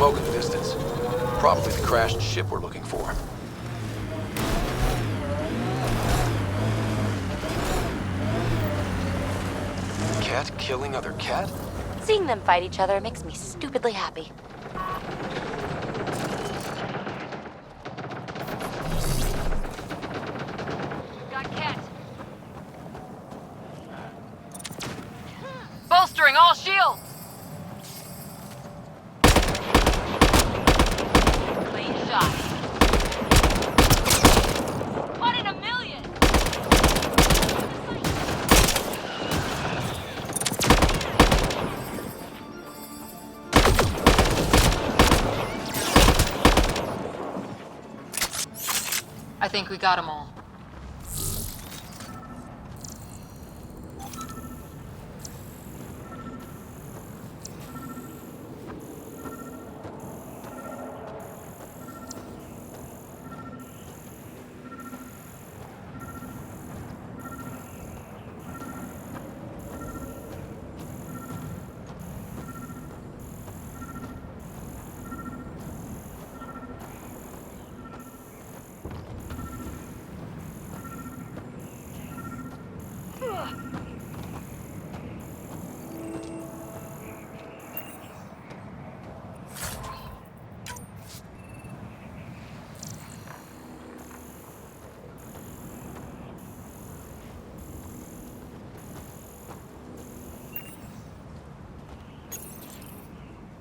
smoke in the distance. Probably the crashed ship we're looking for. Cat killing other cat? Seeing them fight each other makes me stupidly happy. Got cat. Bolstering all shields! Clean shot. One in a million! I think we got them all.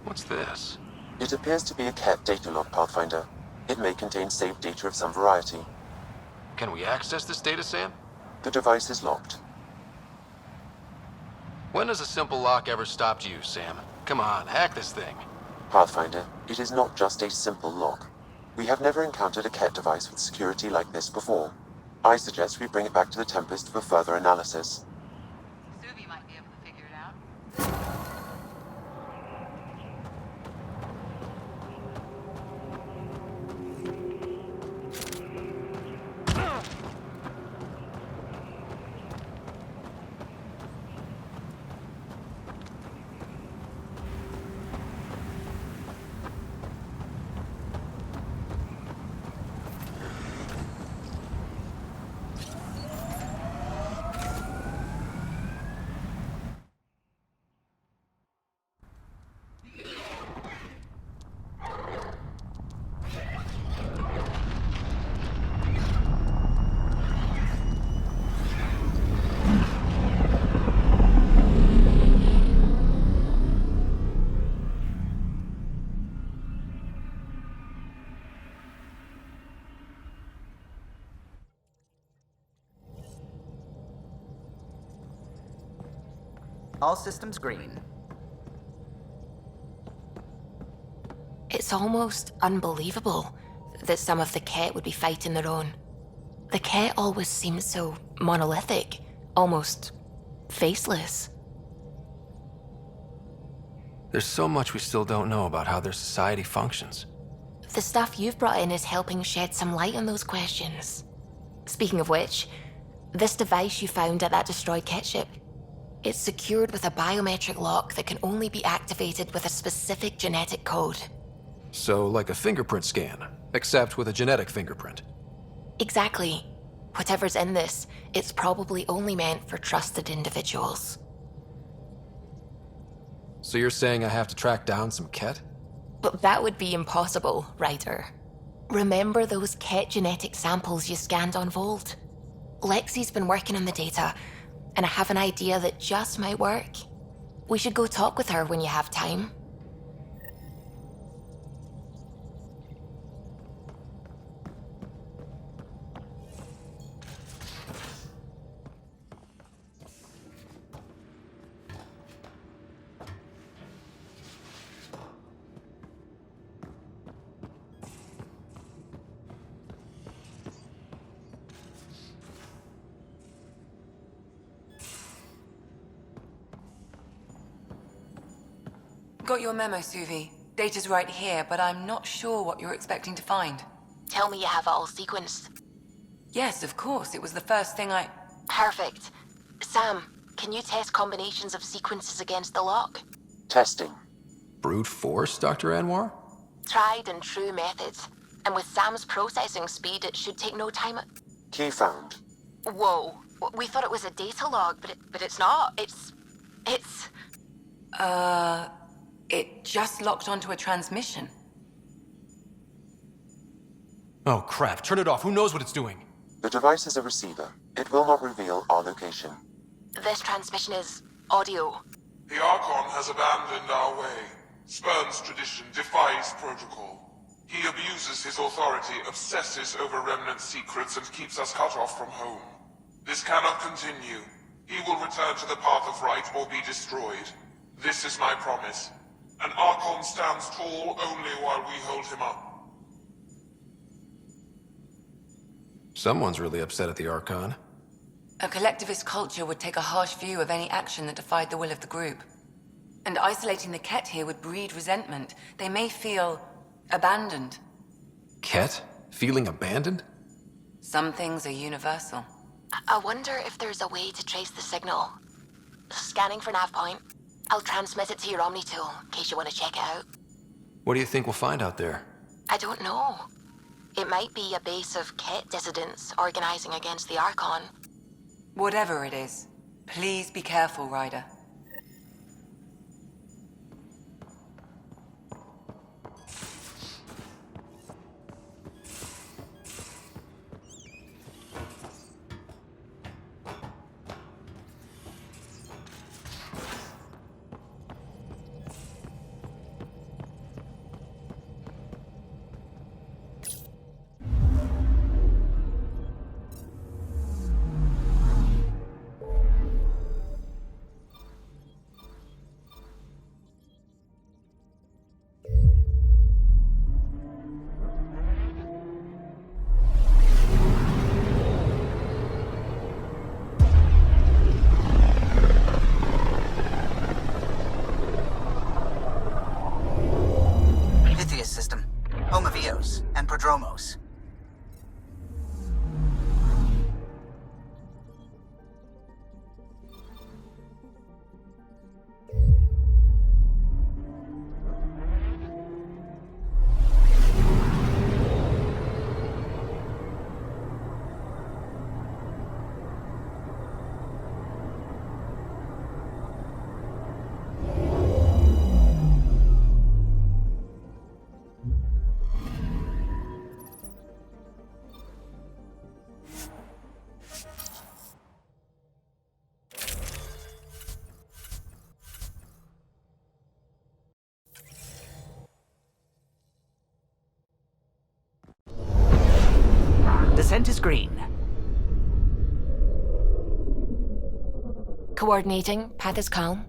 What's this? It appears to be a cat data log, Pathfinder. It may contain saved data of some variety. Can we access this data, Sam? The device is locked. When has a simple lock ever stopped you, Sam? Come on, hack this thing. Pathfinder, it is not just a simple lock. We have never encountered a cat device with security like this before. I suggest we bring it back to the Tempest for further analysis. Suvi might be able to figure it out. All systems green. It's almost unbelievable that some of the Ket would be fighting their own. The Ket always seems so monolithic, almost faceless. There's so much we still don't know about how their society functions. The stuff you've brought in is helping shed some light on those questions. Speaking of which, this device you found at that destroyed Ket ship, it's secured with a biometric lock that can only be activated with a specific genetic code. So, like a fingerprint scan, except with a genetic fingerprint. Exactly. Whatever's in this, it's probably only meant for trusted individuals. So you're saying I have to track down some Ket? But that would be impossible, Ryder. Remember those Ket genetic samples you scanned on Volt? Lexi's been working on the data, and I have an idea that just might work. We should go talk with her when you have time. Got your memo, Suvi. Data's right here, but I'm not sure what you're expecting to find. Tell me you have it all sequenced. Yes, of course. It was the first thing I... Perfect. Sam, can you test combinations of sequences against the lock? Testing. Brute force, Dr. Anwar? Tried and true methods. And with Sam's processing speed, it should take no time. Key found. Whoa. We thought it was a data log, but it's not. It's... It just locked onto a transmission. Oh crap, turn it off. Who knows what it's doing? The device is a receiver. It will not reveal our location. This transmission is audio. The Archon has abandoned our way, spurns tradition, defies protocol. He abuses his authority, obsesses over Remnant secrets, and keeps us cut off from home. This cannot continue. He will return to the path of right or be destroyed. This is my promise. An Archon stands tall only while we hold him up. Someone's really upset at the Archon. A collectivist culture would take a harsh view of any action that defied the will of the group. And isolating the Ket here would breed resentment. They may feel abandoned. Ket? Feeling abandoned? Some things are universal. I wonder if there's a way to trace the signal. Scanning for nav point. I'll transmit it to your Omni tool, in case you want to check it out. What do you think we'll find out there? I don't know. It might be a base of Ket dissidents organizing against the Archon. Whatever it is, please be careful, Ryder. System, home of Eos and Prodromos. Descent is green. Coordinating. Path is calm.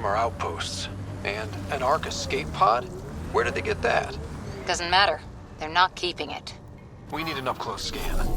from our outposts. And an Ark escape pod? Where did they get that? Doesn't matter. They're not keeping it. We need an up-close scan.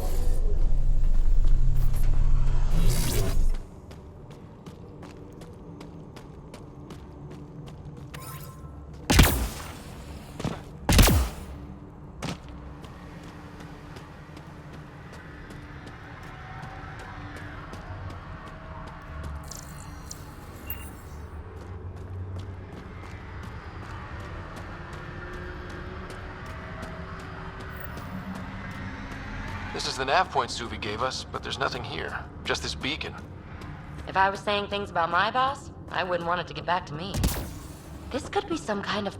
This is the nav point Suvi gave us, but there's nothing here. Just this beacon. If I was saying things about my boss, I wouldn't want it to get back to me. This could be some kind of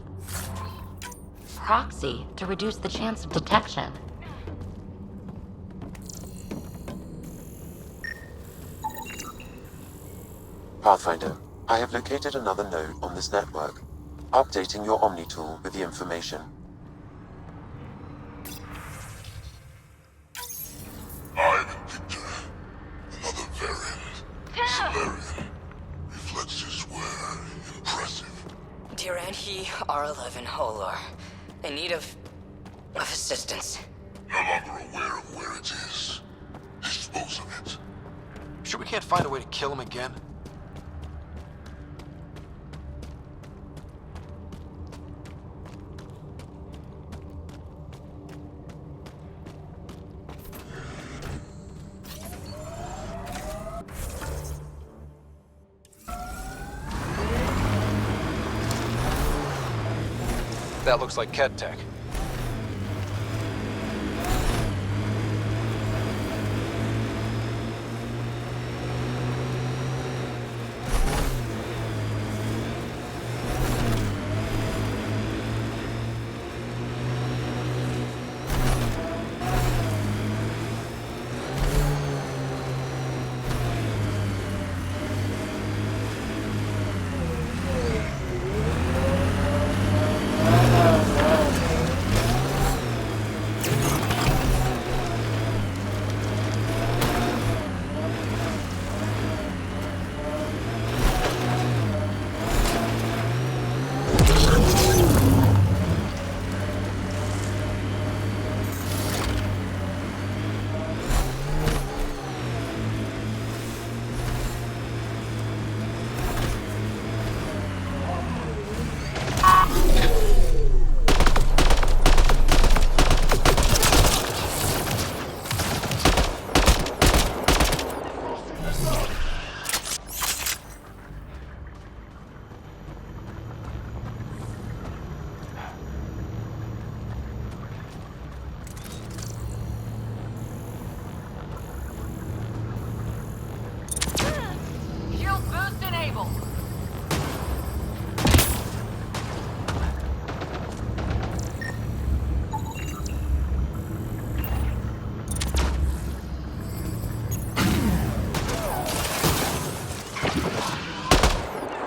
proxy to reduce the chance of detection. Pathfinder, I have located another node on this network. Updating your Omni tool with the information. I'm Victor. Another variant. Solarian. Reflexes were impressive. Dear and he R11 Holar. In need of assistance. No longer aware of where it is. Dispose of it. Sure we can't find a way to kill him again? That looks like Ket tech.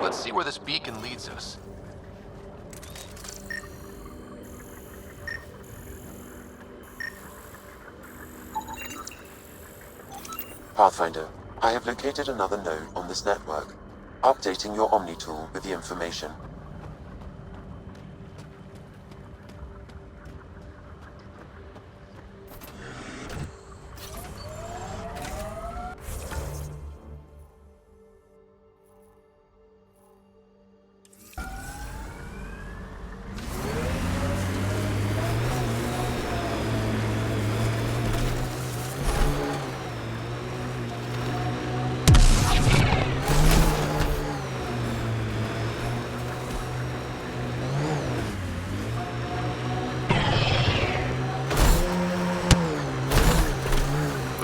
Let's see where this beacon leads us. Pathfinder, I have located another node on this network. Updating your Omni tool with the information.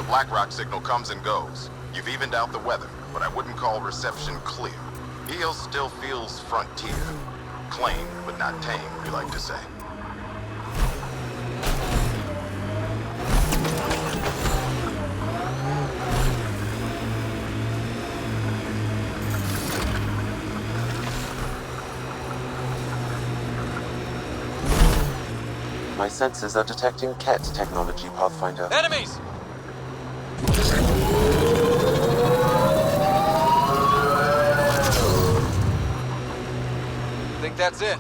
BlackRock signal comes and goes. You've evened out the weather, but I wouldn't call reception clear. EOS still feels frontier. Claimed, but not tamed, we like to say. My sensors are detecting Ket technology, Pathfinder. Enemies! that's it.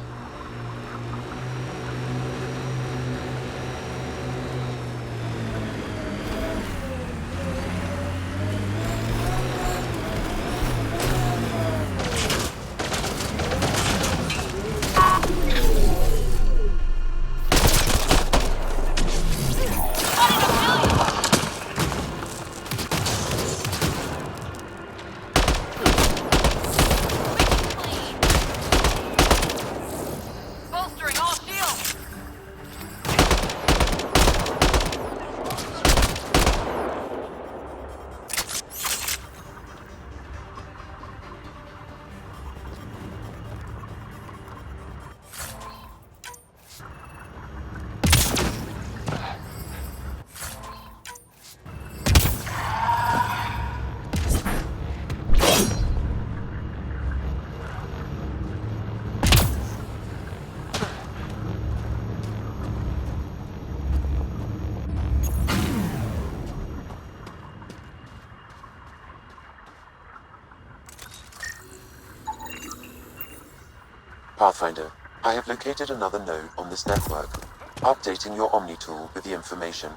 Pathfinder, I have located another node on this network. Updating your Omni tool with the information.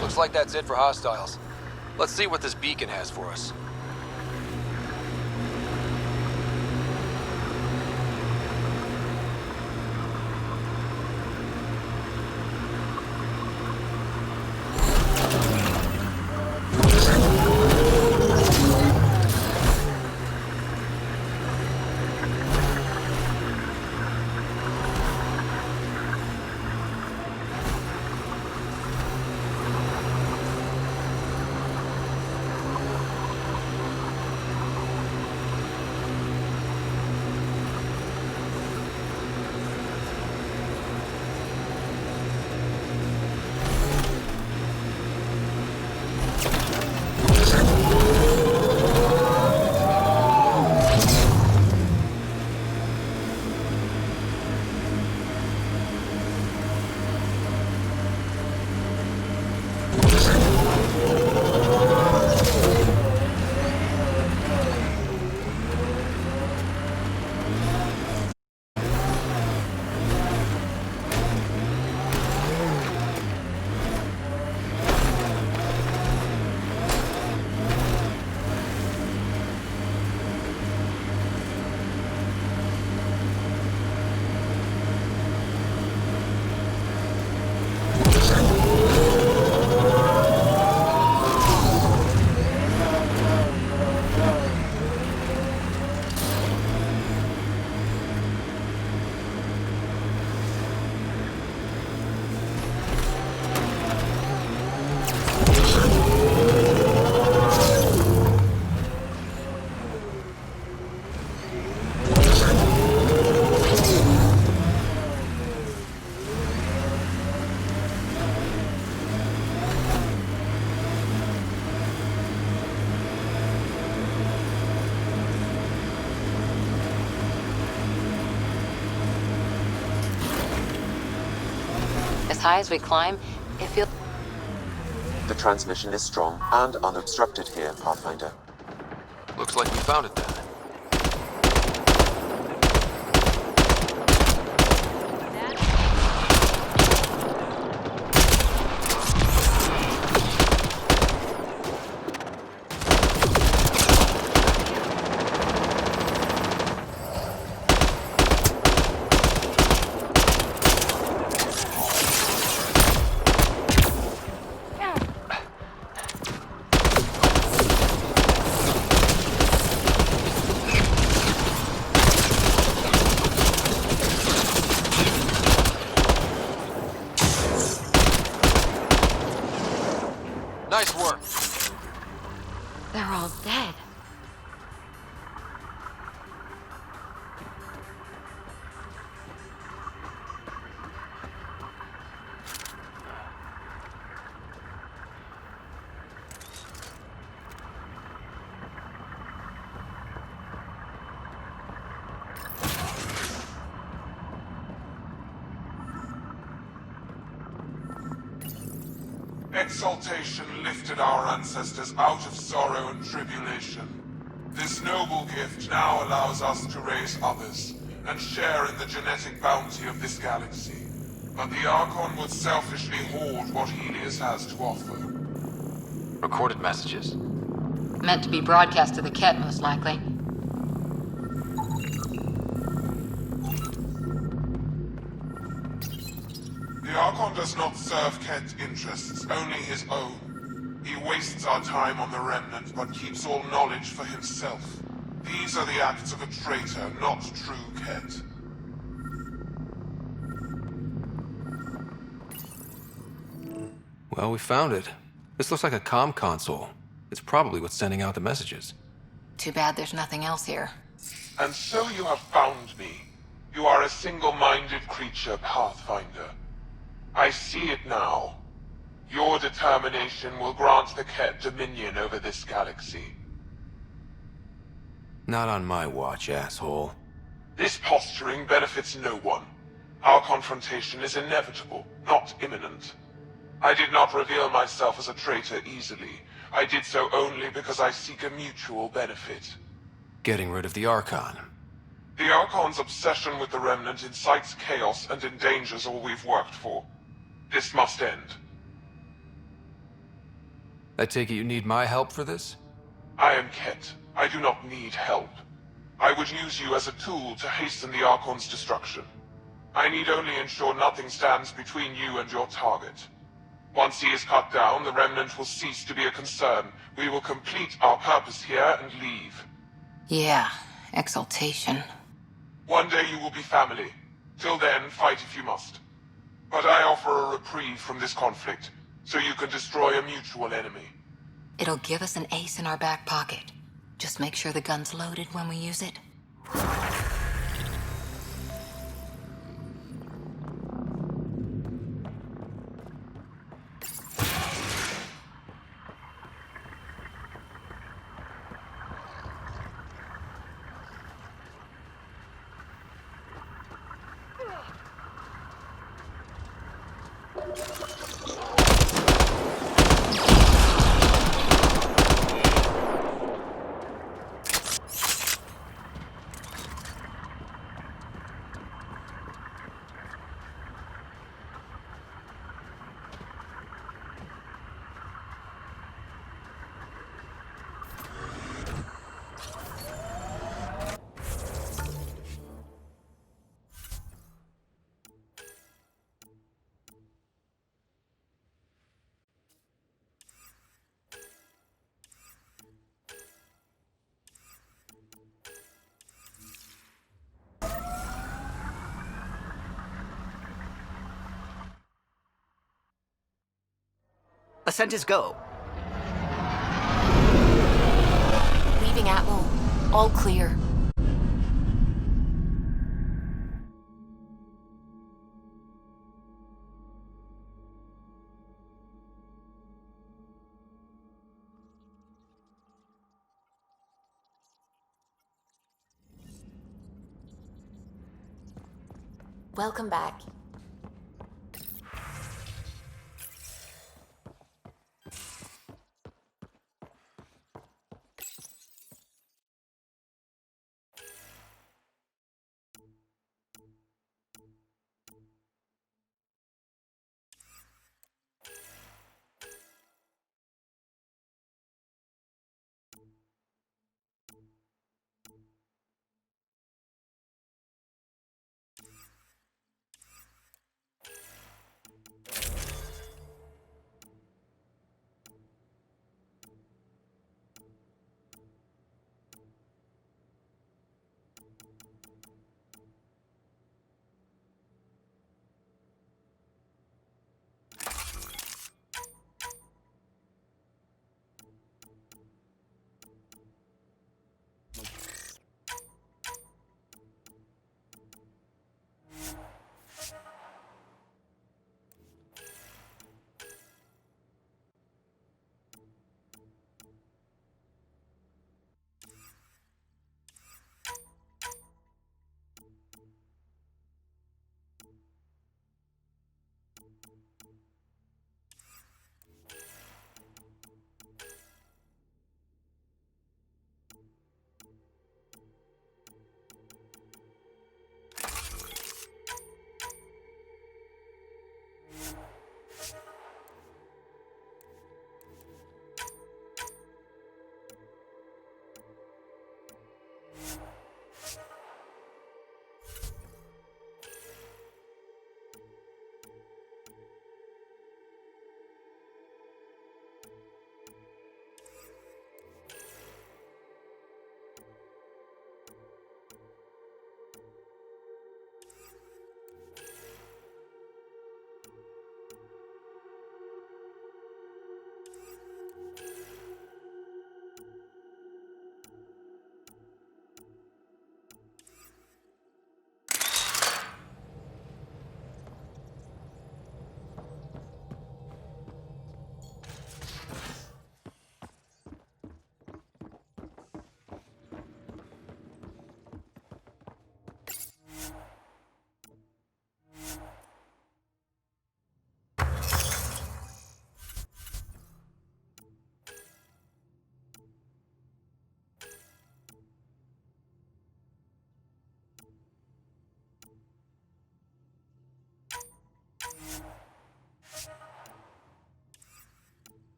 Looks like that's it for hostiles. Let's see what this beacon has for us. As high as we climb, it feels... The transmission is strong and unobstructed here, Pathfinder. Looks like we found it then. Exaltation lifted our ancestors out of sorrow and tribulation. This noble gift now allows us to raise others, and share in the genetic bounty of this galaxy. But the Archon would selfishly hoard what Helios has to offer. Recorded messages. Meant to be broadcast to the Ket, most likely. The Archon does not serve Ket interests, only his own. He wastes our time on the Remnant, but keeps all knowledge for himself. These are the acts of a traitor, not true Ket. Well, we found it. This looks like a comm console. It's probably what's sending out the messages. Too bad there's nothing else here. And so you have found me. You are a single-minded creature, Pathfinder. I see it now. Your determination will grant the Ket dominion over this galaxy. Not on my watch, asshole. This posturing benefits no one. Our confrontation is inevitable, not imminent. I did not reveal myself as a traitor easily. I did so only because I seek a mutual benefit. Getting rid of the Archon. The Archon's obsession with the Remnant incites chaos and endangers all we've worked for. This must end. I take it you need my help for this? I am Ket. I do not need help. I would use you as a tool to hasten the Archon's destruction. I need only ensure nothing stands between you and your target. Once he is cut down, the Remnant will cease to be a concern. We will complete our purpose here and leave. Yeah, exaltation. One day you will be family. Till then, fight if you must. But I offer a reprieve from this conflict, so you can destroy a mutual enemy. It'll give us an ace in our back pocket. Just make sure the gun's loaded when we use it. Ascent is go. Leaving Atmo. All clear. Welcome back.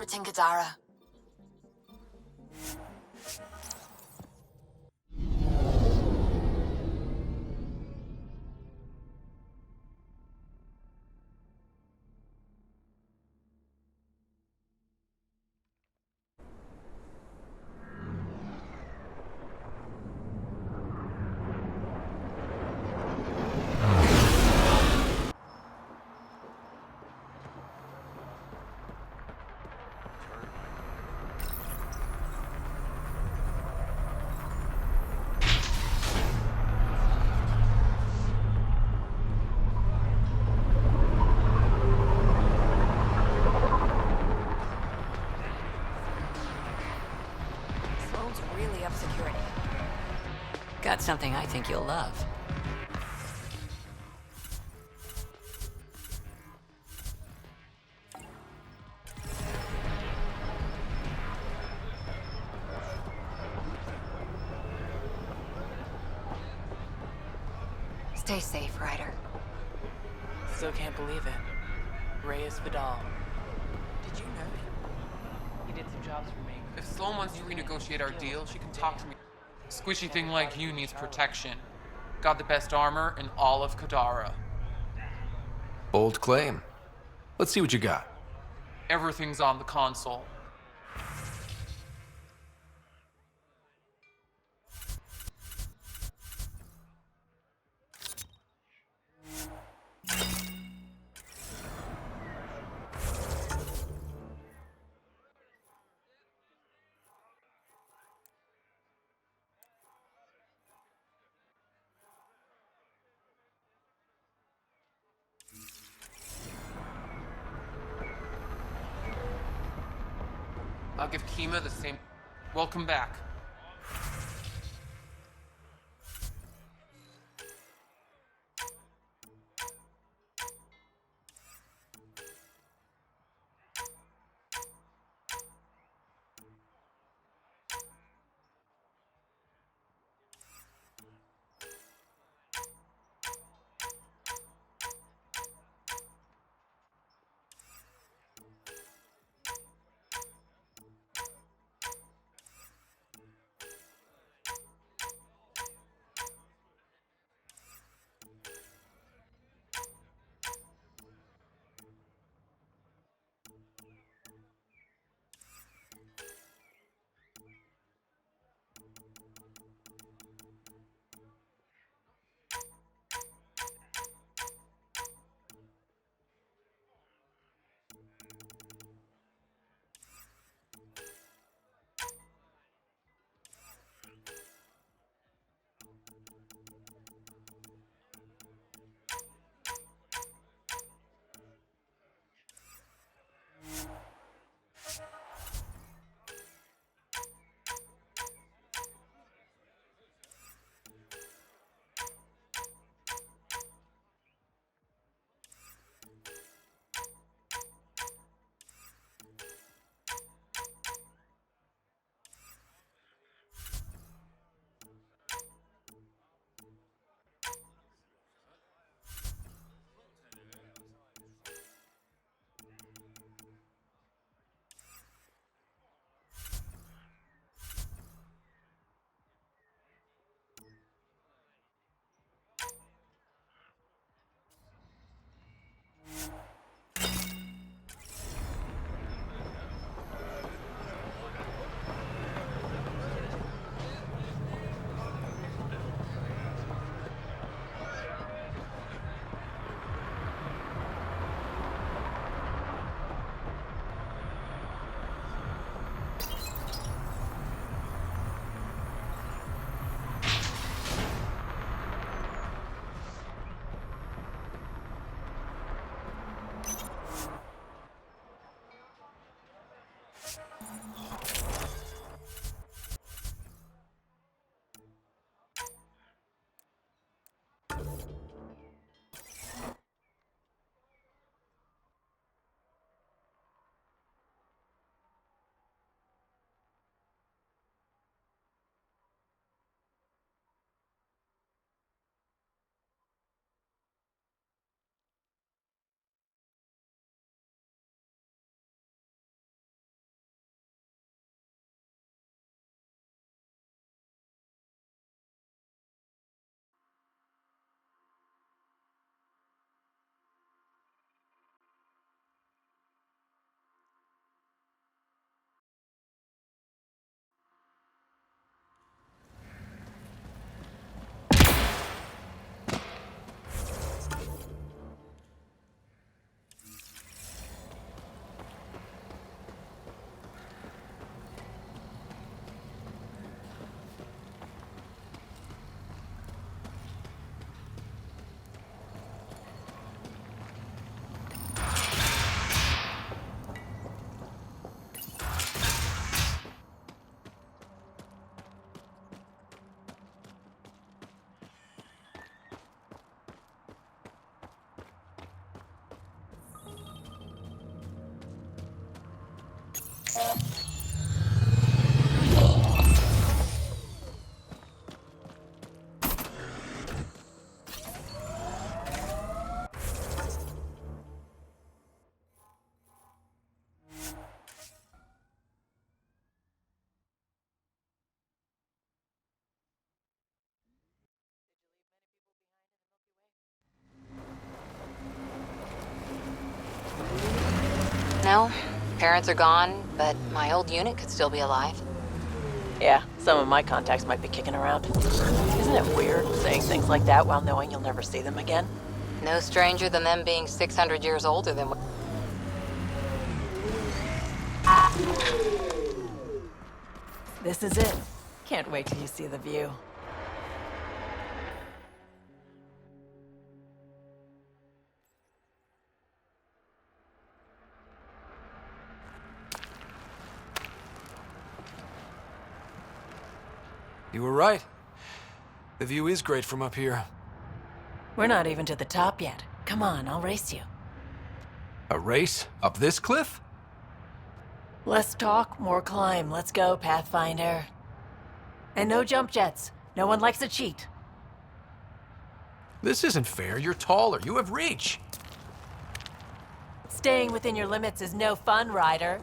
orbiting Kadara. Really up security. Got something I think you'll love. Stay safe, Ryder. Still can't believe it. Reyes Vidal. Did you know him? He did some jobs for me. If Sloan wants to renegotiate our deal, she can talk to me. Squishy thing like you needs protection. Got the best armor in all of Kadara. Bold claim. Let's see what you got. Everything's on the console. I'll give Kima the same. Welcome back. parents are gone, but my old unit could still be alive. Yeah, some of my contacts might be kicking around. Isn't it weird saying things like that while knowing you'll never see them again? No stranger than them being 600 years older than... This is it. Can't wait till you see the view. You were right. The view is great from up here. We're not even to the top yet. Come on, I'll race you. A race? Up this cliff? Less talk, more climb. Let's go, Pathfinder. And no jump jets. No one likes a cheat. This isn't fair. You're taller. You have reach. Staying within your limits is no fun, Ryder.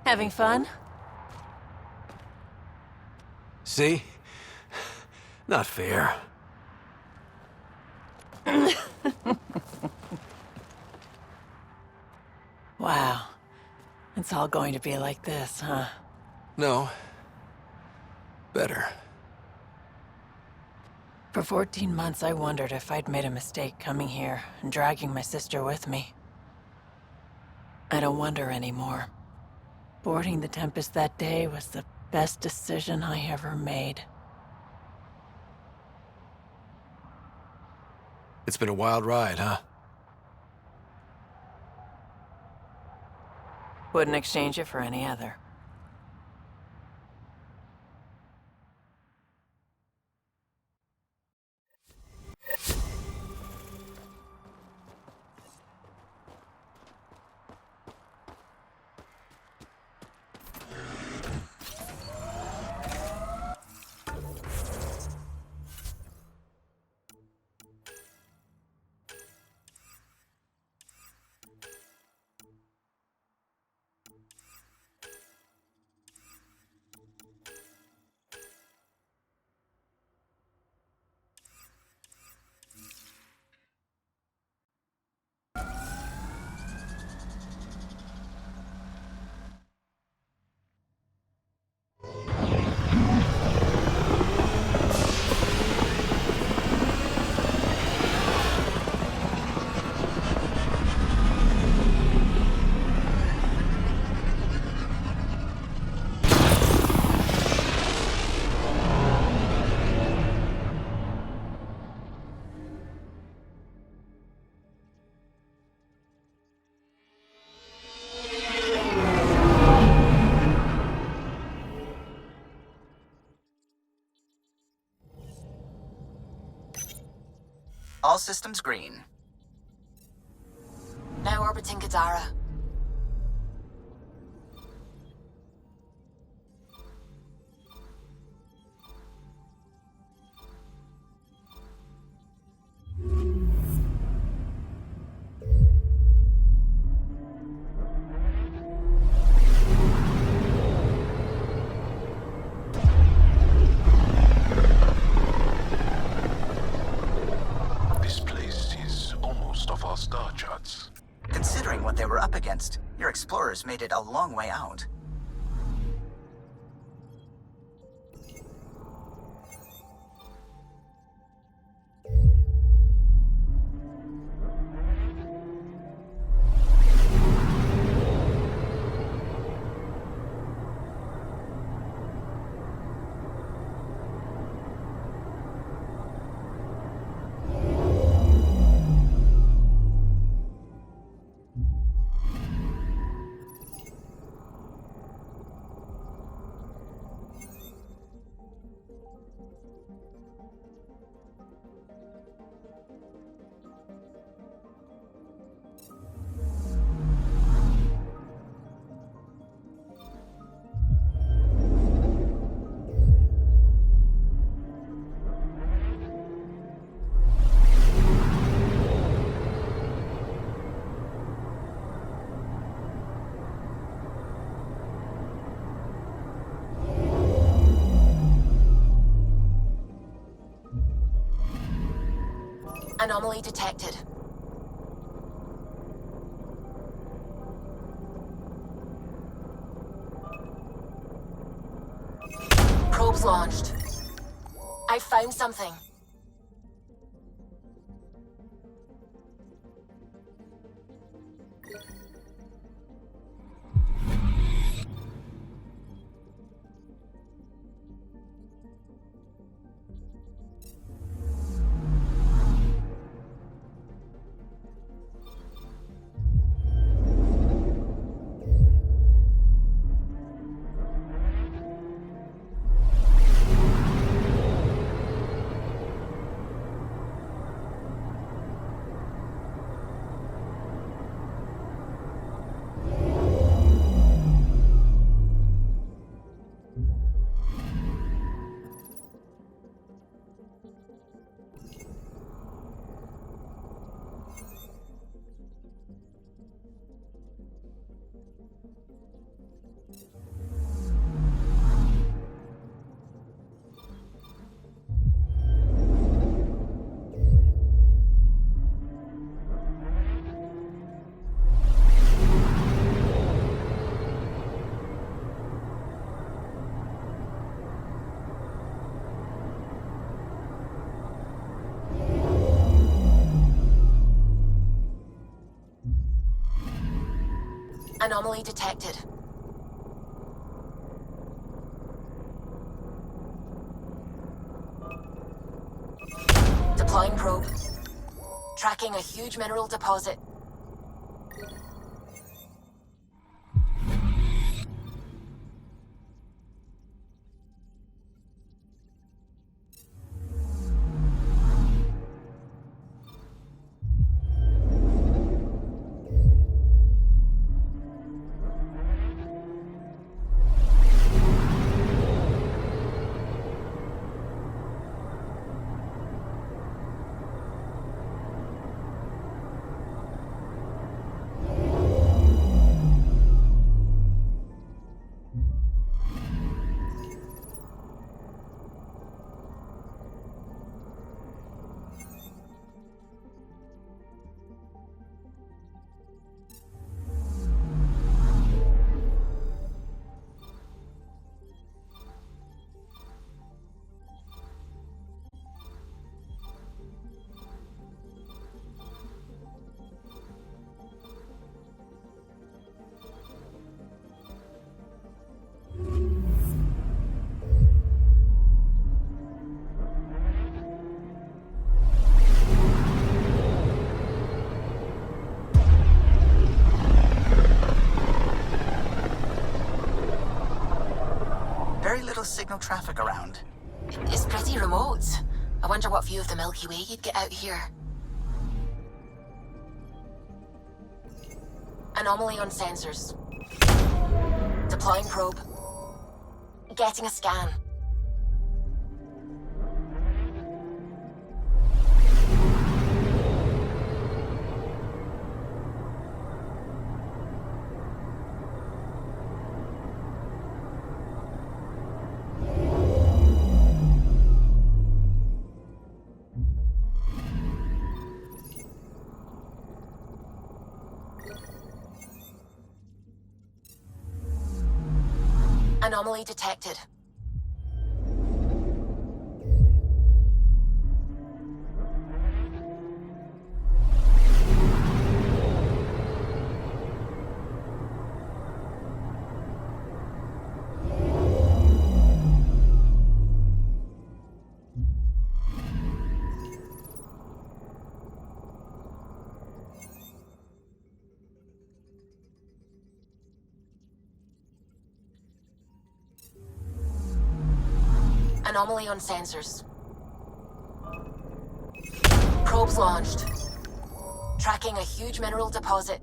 Having fun? See? Not fair. Wow. It's all going to be like this, huh? No. Better. For 14 months, I wondered if I'd made a mistake coming here and dragging my sister with me. I don't wonder anymore. Boarding the Tempest that day was the best decision I ever made. It's been a wild ride, huh? Wouldn't exchange it for any other. All systems green. Now orbiting Gadara. Considering what they were up against, your explorers made it a long way out. Anomaly detected. Probes launched. I found something. Anomaly detected. Deploying probe. Tracking a huge mineral deposit. Very little signal traffic around. It's pretty remote. I wonder what view of the Milky Way you'd get out here. Anomaly on sensors. Deploying probe. Getting a scan. Anomaly detected. Anomaly on sensors. Probes launched. Tracking a huge mineral deposit.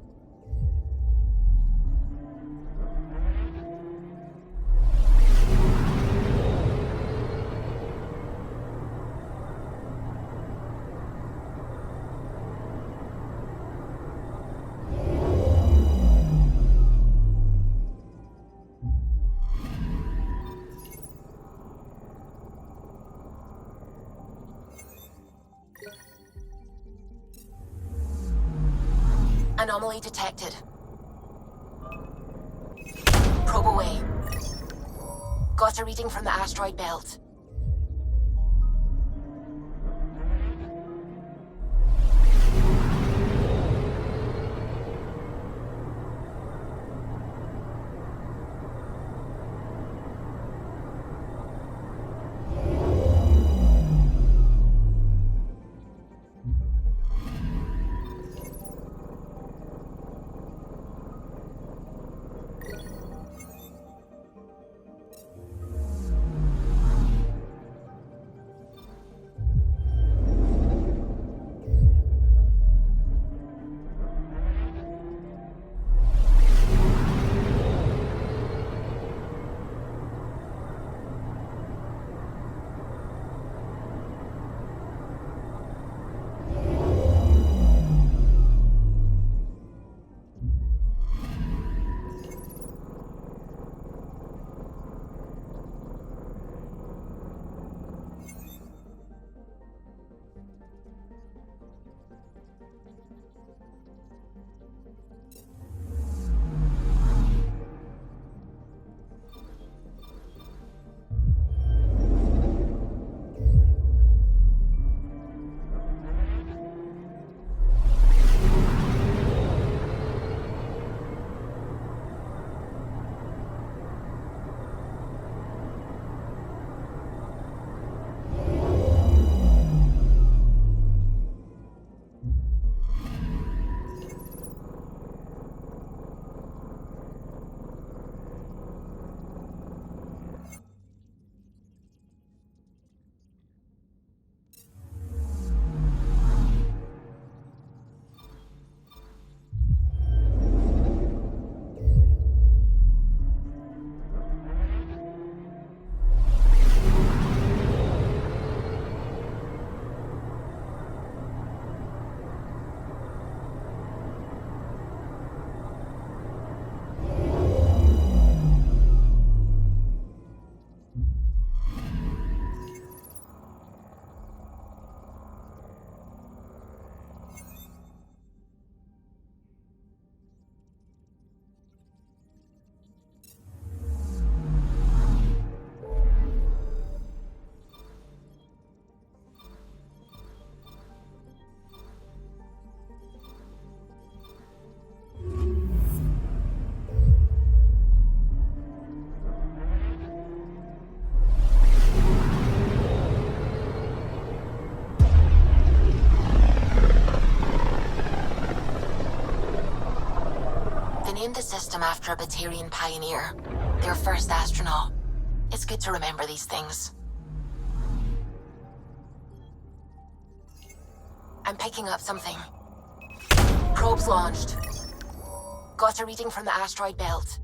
Anomaly detected. Probe away. Got a reading from the asteroid belt. Named the system after a Batarian pioneer, their first astronaut. It's good to remember these things. I'm picking up something. Probes launched. Got a reading from the asteroid belt.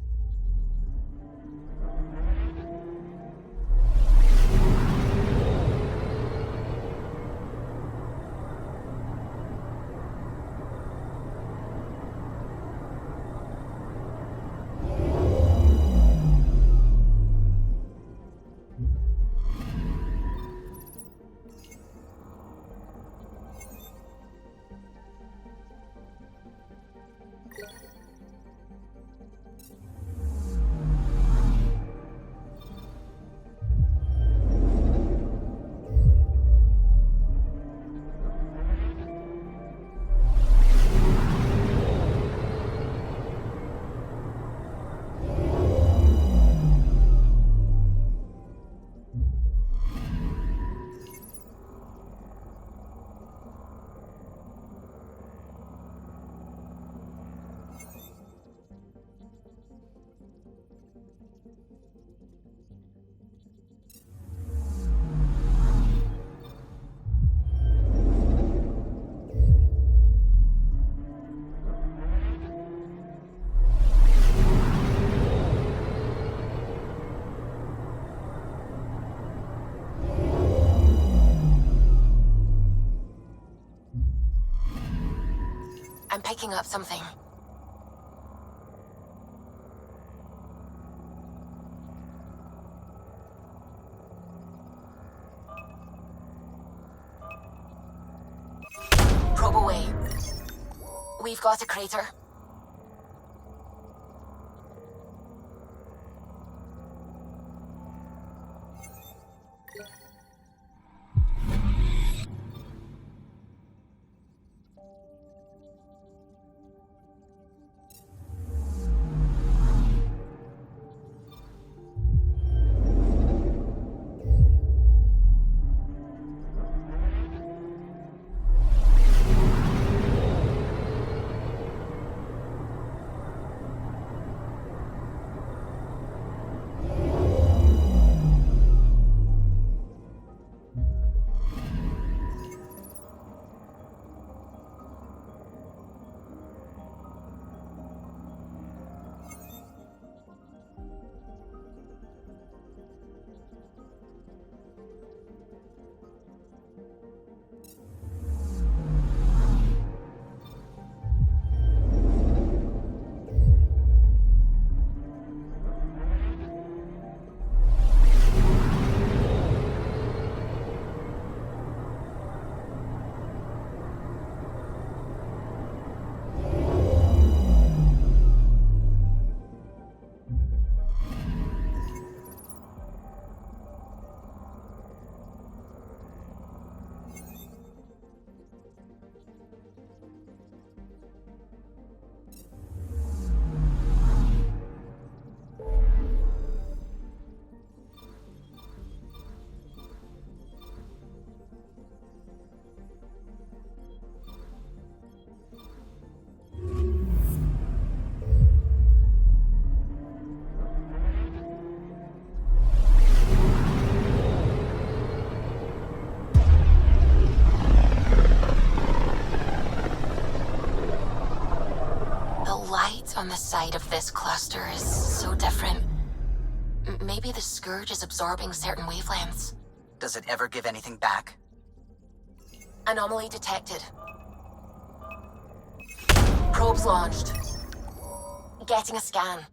picking up something. Probe away. We've got a crater. On the side of this cluster is so different. Maybe the Scourge is absorbing certain wavelengths. Does it ever give anything back? Anomaly detected. Probes launched. Getting a scan.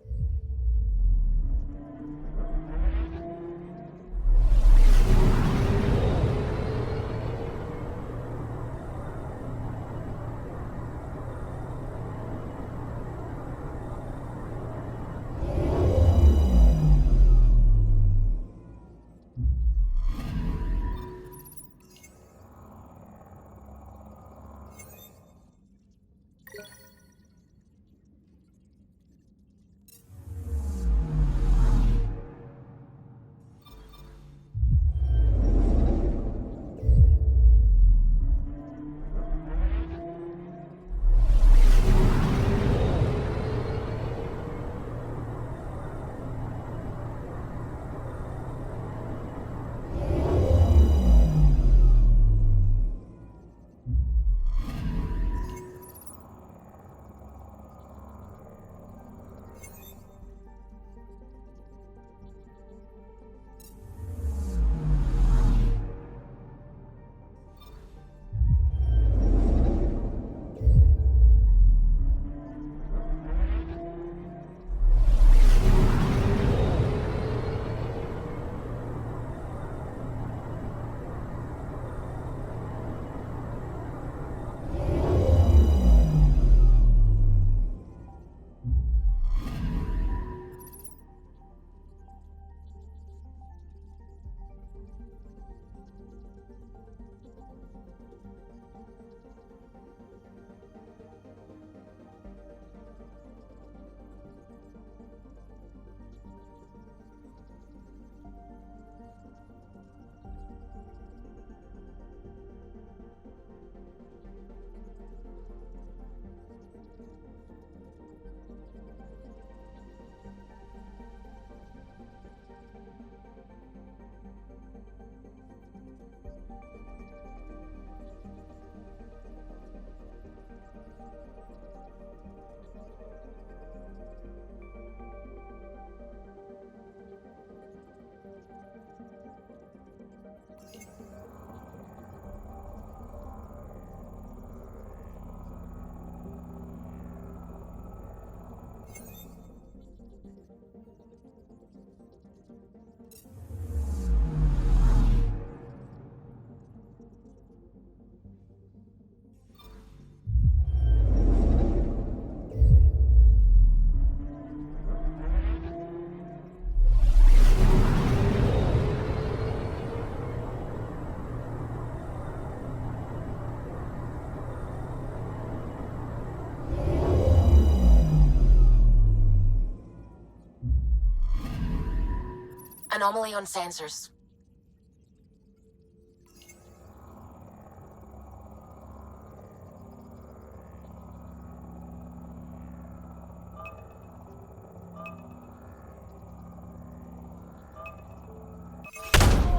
Anomaly on sensors.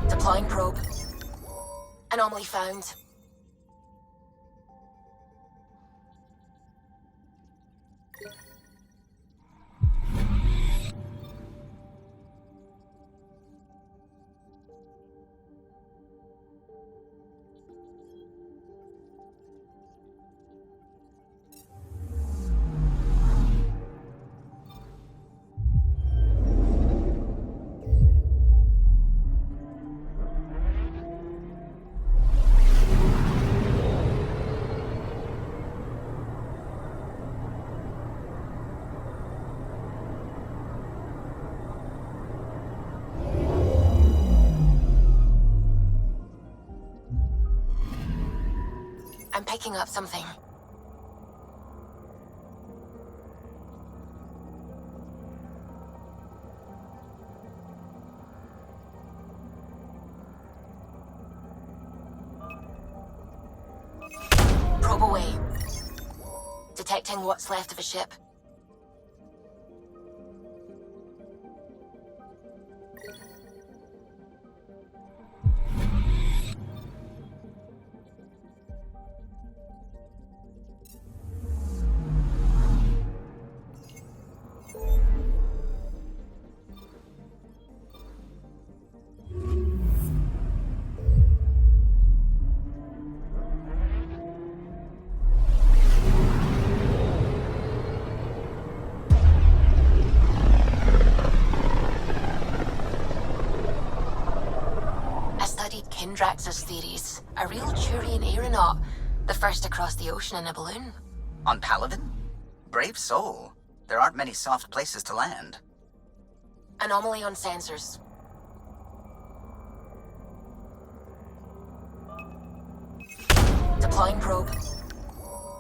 Deploying probe. Anomaly found. I'm picking up something. Probe away. Detecting what's left of a ship. Drax's theories. A real Turian aeronaut. The first to cross the ocean in a balloon. On Palaven? Brave soul. There aren't many soft places to land. Anomaly on sensors. Deploying probe.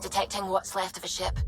Detecting what's left of a ship.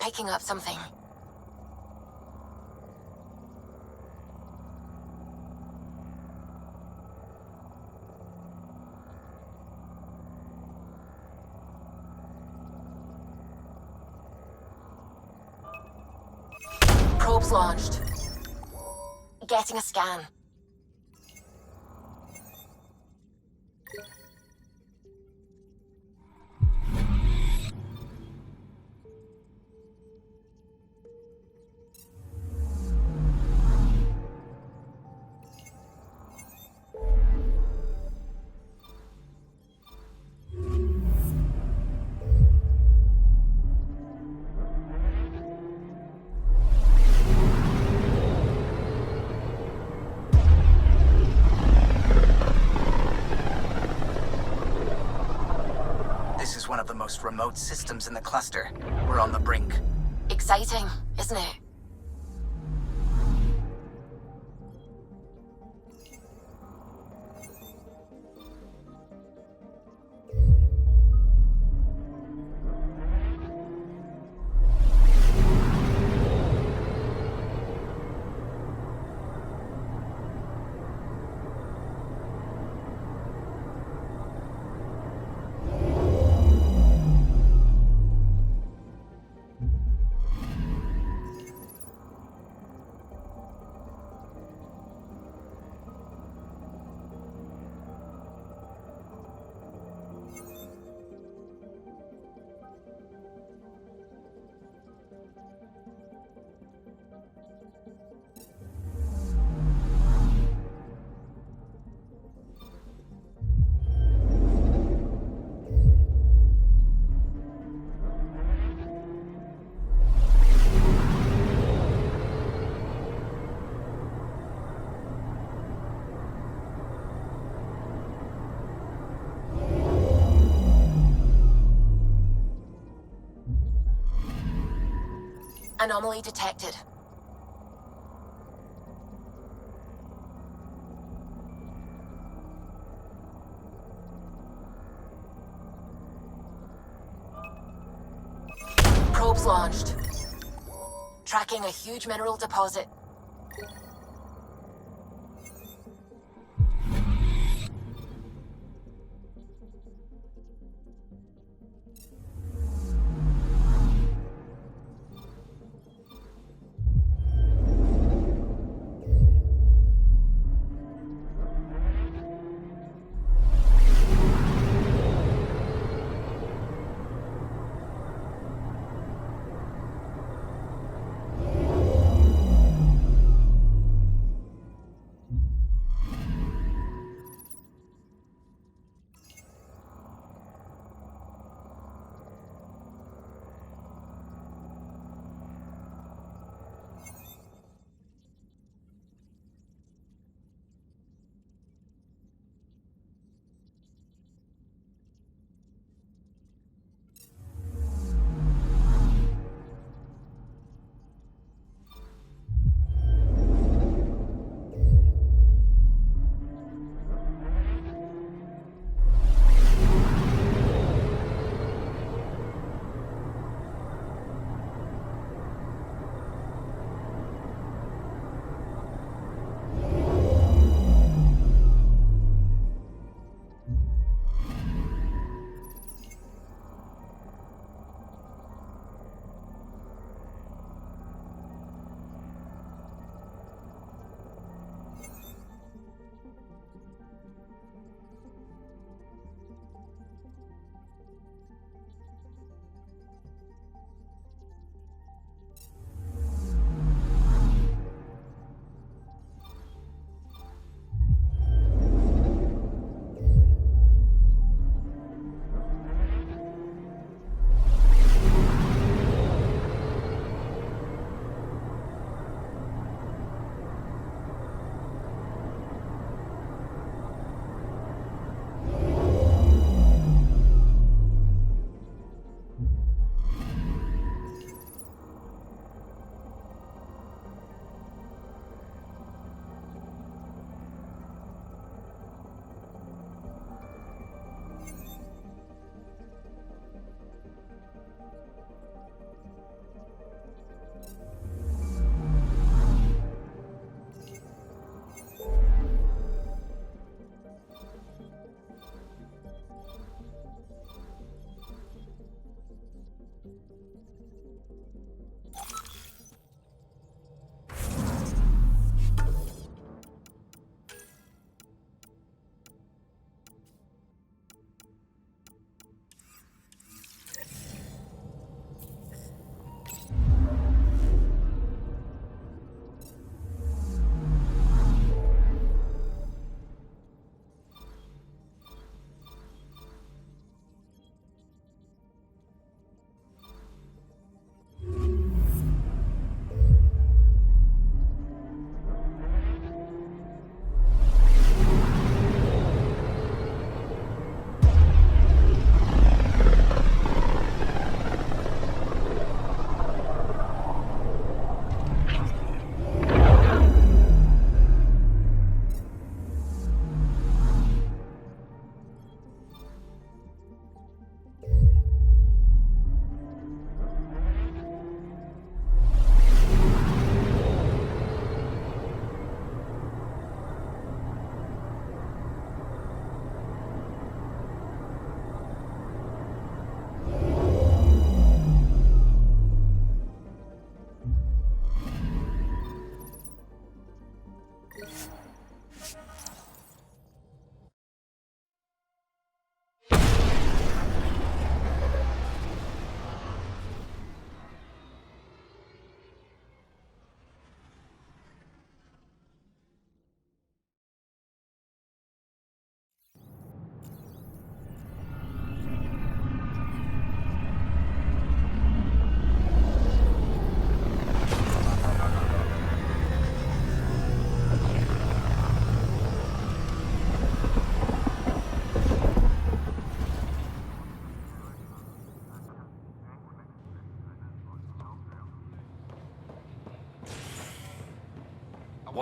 picking up something. Probes launched. Getting a scan. This is one of the most remote systems in the cluster. We're on the brink. Exciting, isn't it? Anomaly detected. Probes launched. Tracking a huge mineral deposit.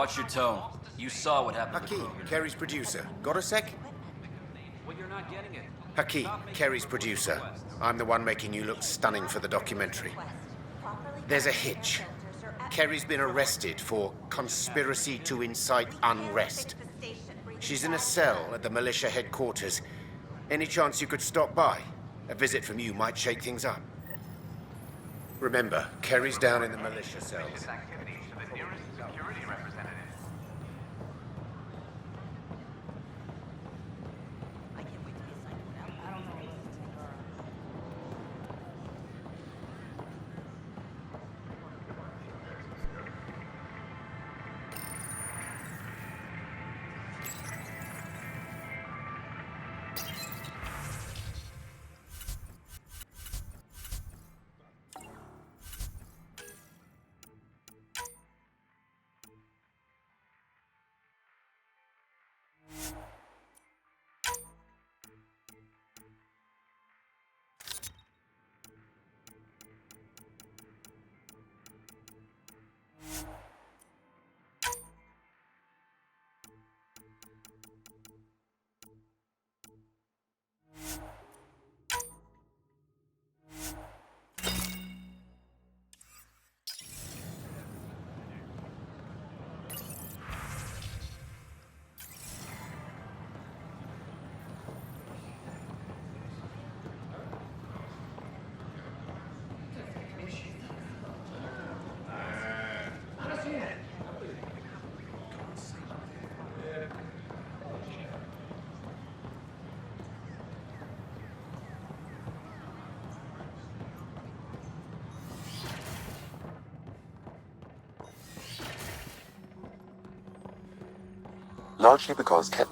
watch your tone. You saw what happened to Hakeem, Kerry's producer. Got a sec? Well, you're not getting it. Hakeem, Kerry's producer. I'm the one making you look stunning for the documentary. There's a hitch. Kerry's been arrested for conspiracy to incite unrest. She's in a cell at the militia headquarters. Any chance you could stop by? A visit from you might shake things up. Remember, Kerry's down in the militia cells. Largely because Ket...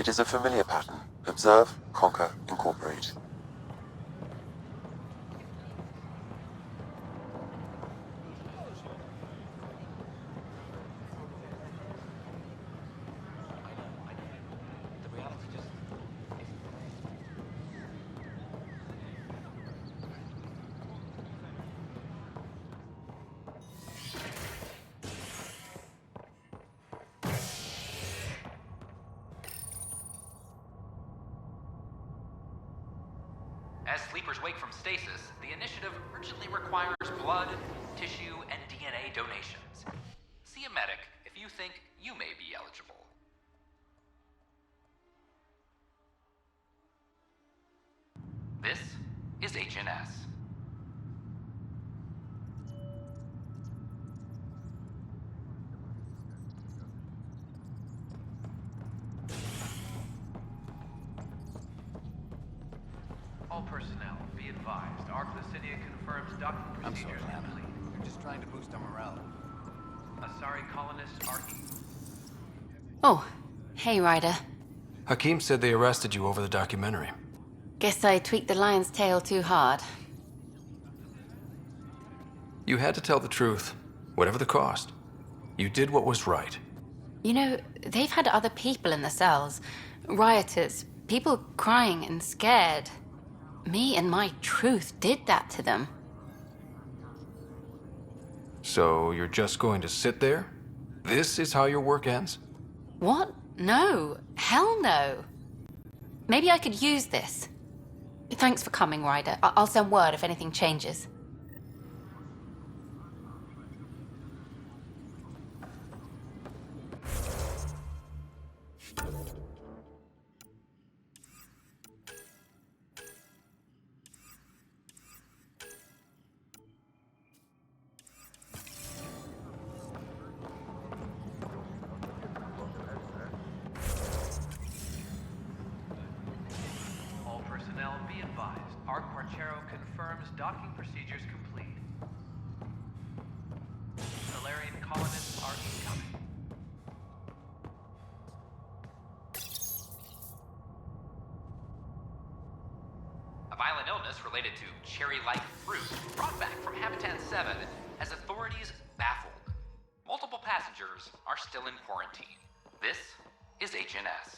It is a familiar pattern. Observe, conquer, incorporate. As sleepers wake from stasis, the initiative urgently requires blood, tissue, and DNA donations. See a medic if you think you may be eligible. This is HNS. All personnel, be advised. Arc Lucidia confirms docking procedures complete. You're just trying to boost our morale. Asari colonists are Oh, hey, Ryder. Hakeem said they arrested you over the documentary. Guess I tweaked the lion's tail too hard. You had to tell the truth. Whatever the cost. You did what was right. You know, they've had other people in the cells. Rioters, people crying and scared. Me and my truth did that to them. So you're just going to sit there? This is how your work ends? What? No. Hell no. Maybe I could use this. Thanks for coming, Ryder. I'll send word if anything changes. All personnel be advised. Arc Marchero confirms docking procedures complete. Solarian colonists are incoming. A violent illness related to cherry-like fruit brought back from Habitat 7 has authorities baffled. Multiple passengers are still in quarantine. This is HNS.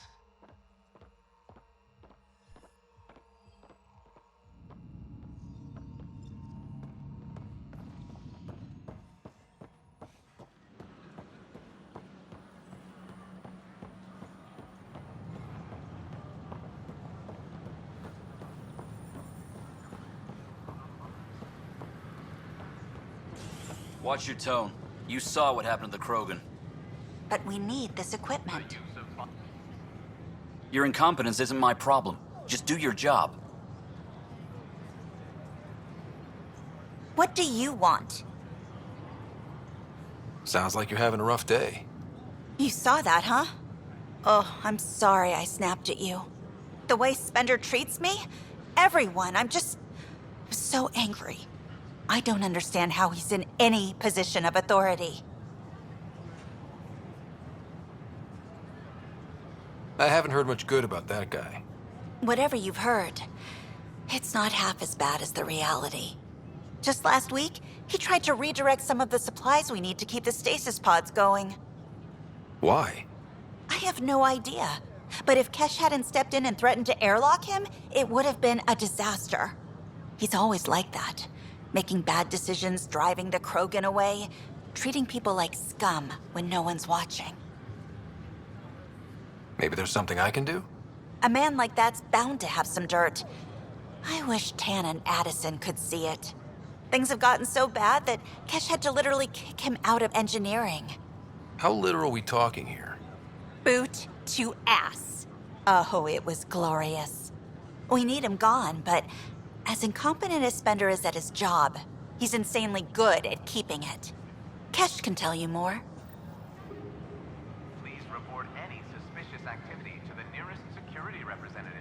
Watch your tone. You saw what happened to the Krogan. But we need this equipment. Your incompetence isn't my problem. Just do your job. What do you want? Sounds like you're having a rough day. You saw that, huh? Oh, I'm sorry I snapped at you. The way Spender treats me? Everyone, I'm so angry. I don't understand how he's in any position of authority. I haven't heard much good about that guy. Whatever you've heard, it's not half as bad as the reality. Just last week, he tried to redirect some of the supplies we need to keep the stasis pods going. Why? I have no idea. But if Kesh hadn't stepped in and threatened to airlock him, it would have been a disaster. He's always like that. Making bad decisions, driving the Krogan away, treating people like scum when no one's watching. Maybe there's something I can do? A man like that's bound to have some dirt. I wish Tan and Addison could see it. Things have gotten so bad that Kesh had to literally kick him out of engineering. How literal are we talking here? Boot to ass. Oh, it was glorious. We need him gone, but as incompetent as Spender is at his job, he's insanely good at keeping it. Kesh can tell you more. Please report any suspicious activity to the nearest security representative.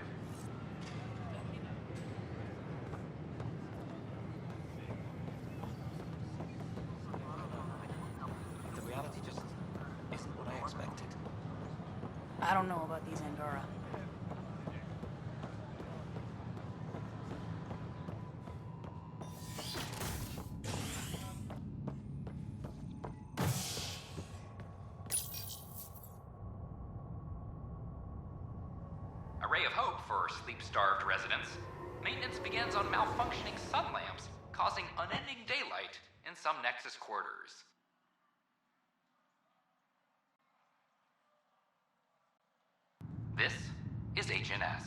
The reality just isn't what I expected. I don't know about these Angara. A ray of hope for sleep-starved residents. Maintenance begins on malfunctioning sun lamps, causing unending daylight in some Nexus quarters. This is HNS.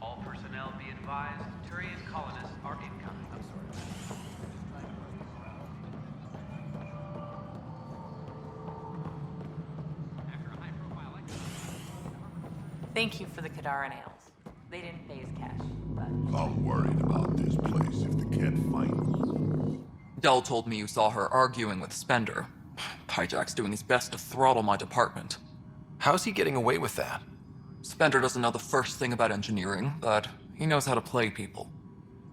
All personnel be advised, Turian colonists are incoming. Thank you for the Kadara nails. They didn't phase Cash, but... I'm worried about this place if the cat finds us. Dell told me you saw her arguing with Spender. Hijack's doing his best to throttle my department. How's he getting away with that? Spender doesn't know the first thing about engineering, but he knows how to play people.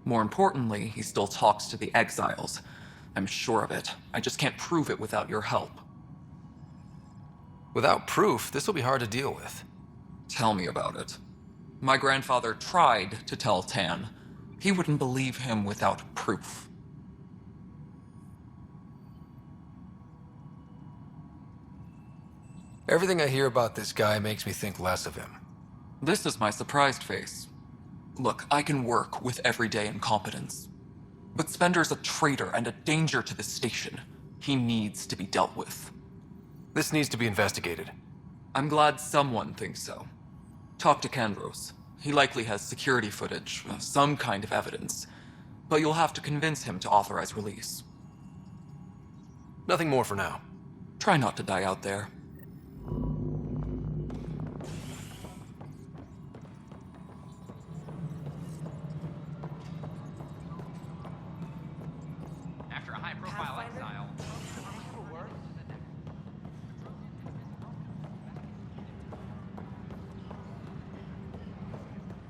More importantly, he still talks to the exiles. I'm sure of it. I just can't prove it without your help. Without proof, this will be hard to deal with. Tell me about it. My grandfather tried to tell Tan. He wouldn't believe him without proof. Everything I hear about this guy makes me think less of him. This is my surprised face. Look, I can work with everyday incompetence. But Spender's a traitor and a danger to the station. He needs to be dealt with. This needs to be investigated. I'm glad someone thinks so. Talk to Kandros. He likely has security footage, some kind of evidence. But you'll have to convince him to authorize release. Nothing more for now. Try not to die out there. After a high-profile exile...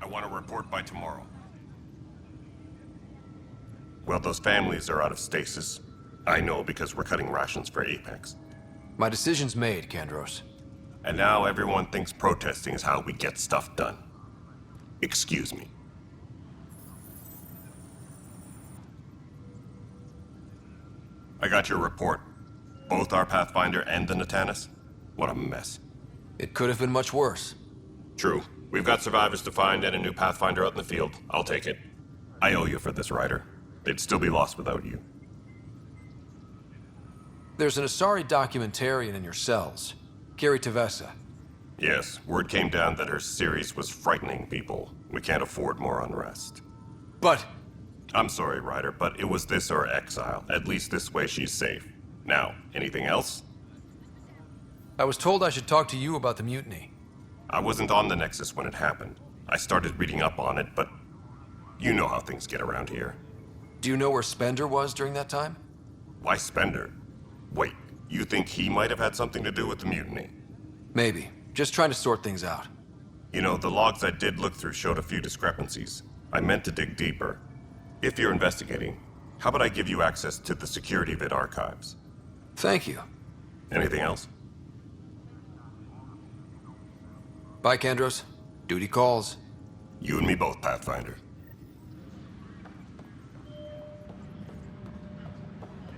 I want a report by tomorrow. Well, those families are out of stasis. I know because we're cutting rations for Apex. My decision's made, Kandros. And now everyone thinks protesting is how we get stuff done. Excuse me. I got your report. Both our Pathfinder and the Natanis? What a mess. It could have been much worse. True. We've got survivors to find and a new Pathfinder out in the field. I'll take it. I owe you for this, Ryder. They'd still be lost without you. There's an Asari documentarian in your cells. Gary Tavessa. Yes, word came down that her series was frightening people. We can't afford more unrest. But... I'm sorry, Ryder, but it was this or exile. At least this way she's safe. Now, anything else? I was told I should talk to you about the mutiny. I wasn't on the Nexus when it happened. I started reading up on it, but you know how things get around here. Do you know where Spender was during that time? Why Spender? Wait, you think he might have had something to do with the mutiny? Maybe. Just trying to sort things out. You know, the logs I did look through showed a few discrepancies. I meant to dig deeper. If you're investigating, how about I give you access to the security vid archives? Thank you. Anything else? Bye, Kandros. Duty calls. You and me both, Pathfinder.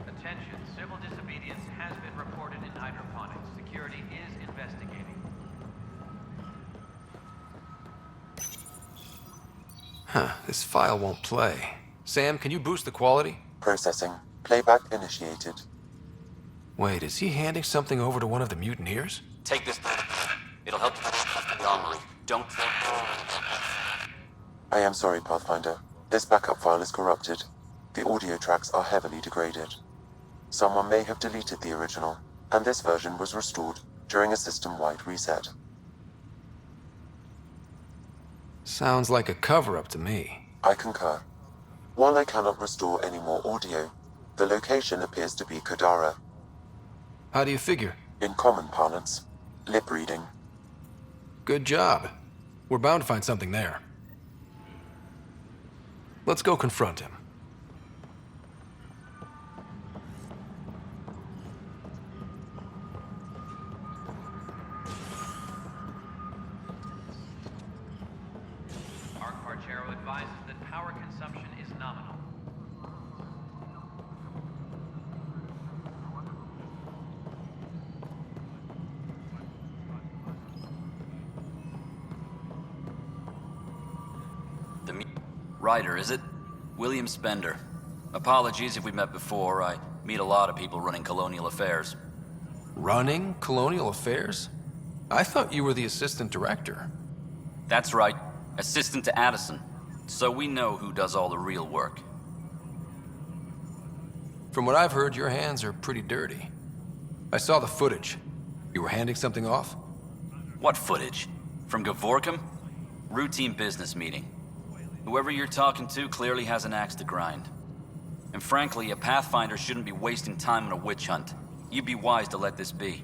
Attention, civil disobedience has been reported in hydroponics. Security is investigating. Huh, this file won't play. Sam, can you boost the quality? Processing. Playback initiated. Wait, is he handing something over to one of the mutineers? Take this. It'll help the armory. Don't... I am sorry, Pathfinder. This backup file is corrupted. The audio tracks are heavily degraded. Someone may have deleted the original, and this version was restored during a system-wide reset. Sounds like a cover-up to me. I concur. While I cannot restore any more audio, the location appears to be Kadara. How do you figure? In common parlance, lip reading. Good job. We're bound to find something there. Let's go confront him. Archero advises that power consumption is nominal. Ryder, is it? William Spender. Apologies if we met before. I meet a lot of people running colonial affairs. Running colonial affairs? I thought you were the assistant director. That's right. Assistant to Addison. So we know who does all the real work. From what I've heard, your hands are pretty dirty. I saw the footage. You were handing something off? What footage? From Gavorkum? Routine business meeting. Whoever you're talking to clearly has an axe to grind. And frankly, a Pathfinder shouldn't be wasting time on a witch hunt. You'd be wise to let this be.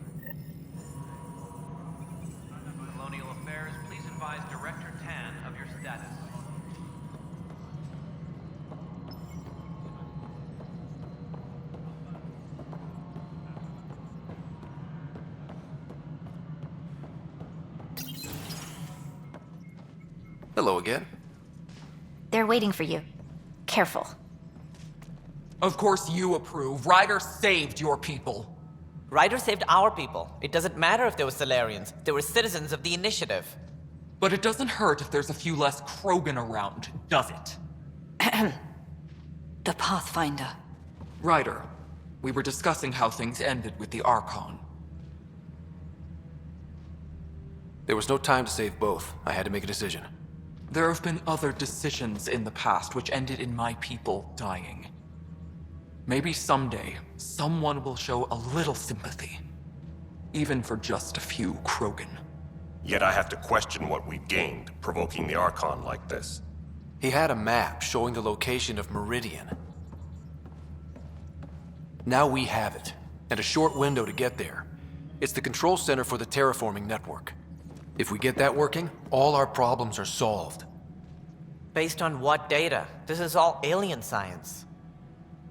Colonial Affairs, please advise Director Tan of your status. Hello again. They're waiting for you. Careful. Of course you approve. Ryder saved your people. Ryder saved our people. It doesn't matter if they were Solarians. They were citizens of the Initiative. But it doesn't hurt if there's a few less Krogan around, does it? The Pathfinder. Ryder, we were discussing how things ended with the Archon. There was no time to save both. I had to make a decision. There have been other decisions in the past which ended in my people dying. Maybe someday, someone will show a little sympathy. Even for just a few Krogan. Yet I have to question what we've gained, provoking the Archon like this. He had a map showing the location of Meridian. Now we have it, and a short window to get there. It's the control center for the terraforming network. If we get that working, all our problems are solved. Based on what data? This is all alien science.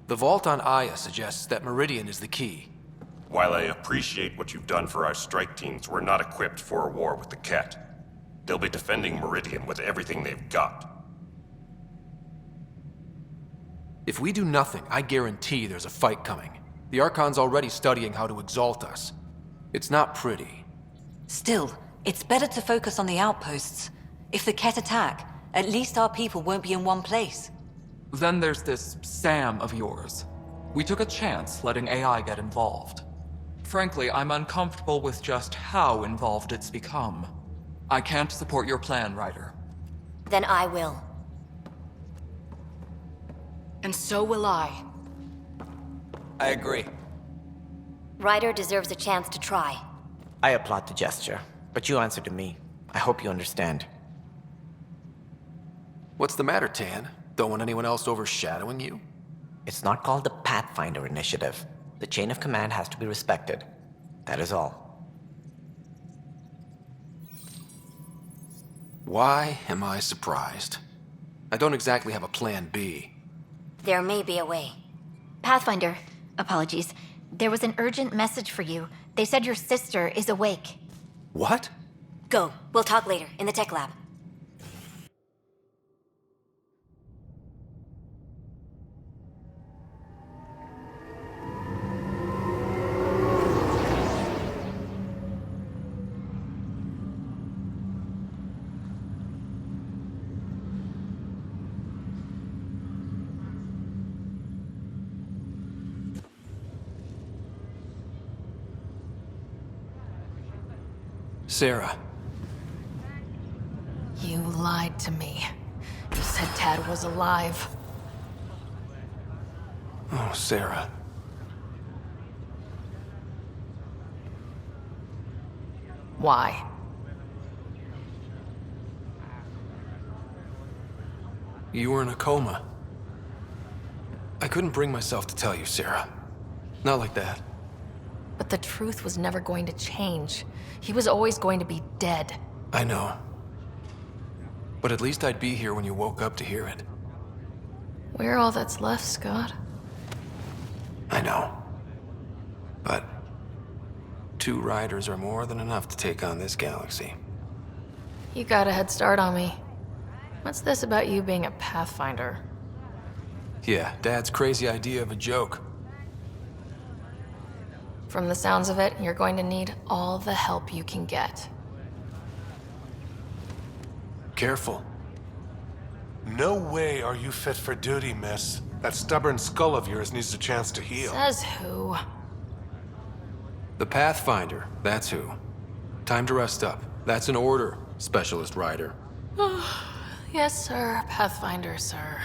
The vault on Aya suggests that Meridian is the key. While I appreciate what you've done for our strike teams, we're not equipped for a war with the Ket. They'll be defending Meridian with everything they've got. If we do nothing, I guarantee there's a fight coming. The Archon's already studying how to exalt us. It's not pretty. Still, it's better to focus on the outposts. If the Ket attack, at least our people won't be in one place. Then there's this Sam of yours. We took a chance letting AI get involved. Frankly, I'm uncomfortable with just how involved it's become. I can't support your plan, Ryder. Then I will. And so will I. I agree. Ryder deserves a chance to try. I applaud the gesture, but you answered to me. I hope you understand. What's the matter, Tan? Don't want anyone else overshadowing you? It's not called the Pathfinder Initiative. The chain of command has to be respected. That is all. Why am I surprised? I don't exactly have a plan B. There may be a way. Pathfinder, apologies. There was an urgent message for you. They said your sister is awake. What? Go. We'll talk later, in the tech lab. Sarah. You lied to me. You said Tad was alive. Oh, Sarah. Why? You were in a coma. I couldn't bring myself to tell you, Sarah. Not like that. But the truth was never going to change. He was always going to be dead. I know. But at least I'd be here when you woke up to hear it. We're all that's left, Scott. I know. But 2 riders are more than enough to take on this galaxy. You got a head start on me. What's this about you being a Pathfinder? Yeah, Dad's crazy idea of a joke. From the sounds of it, you're going to need all the help you can get. Careful. No way are you fit for duty, miss. That stubborn skull of yours needs a chance to heal. Says who? The Pathfinder, that's who. Time to rest up. That's an order, Specialist Rider. Yes, sir. Pathfinder, sir.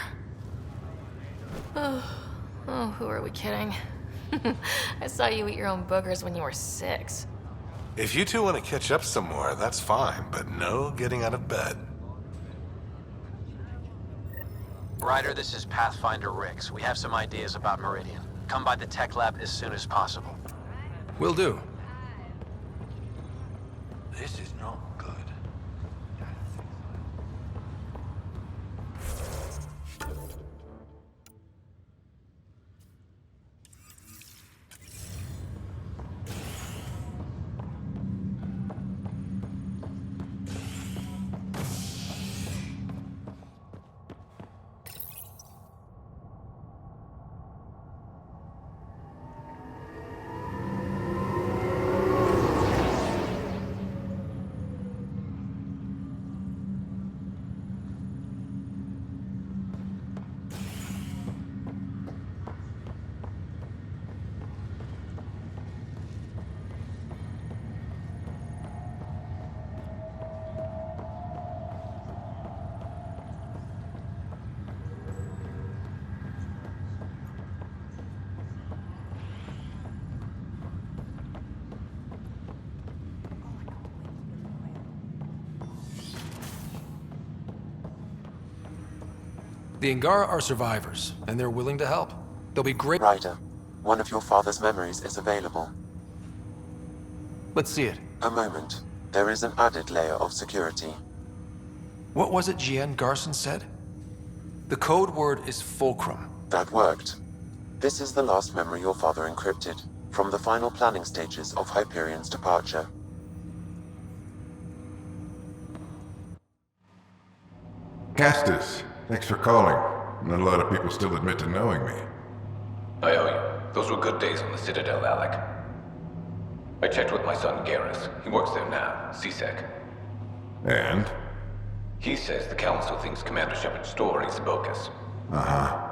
Oh, who are we kidding? I saw you eat your own boogers when you were 6. If you two want to catch up some more, that's fine, but no getting out of bed. Ryder, this is Pathfinder Rix. We have some ideas about Meridian. Come by the tech lab as soon as possible. Will do. This is not good. The Angara are survivors, and they're willing to help. They'll be great. Ryder, one of your father's memories is available. Let's see it. A moment. There is an added layer of security. What was it Jian Garson said? The code word is fulcrum. That worked. This is the last memory your father encrypted, from the final planning stages of Hyperion's departure. Castus, thanks for calling. Not a lot of people still admit to knowing me. I owe you. Those were good days on the Citadel, Alec. I checked with my son Garrus. He works there now, CSEC. And? He says the Council thinks Commander Shepard's story is bogus. Uh-huh.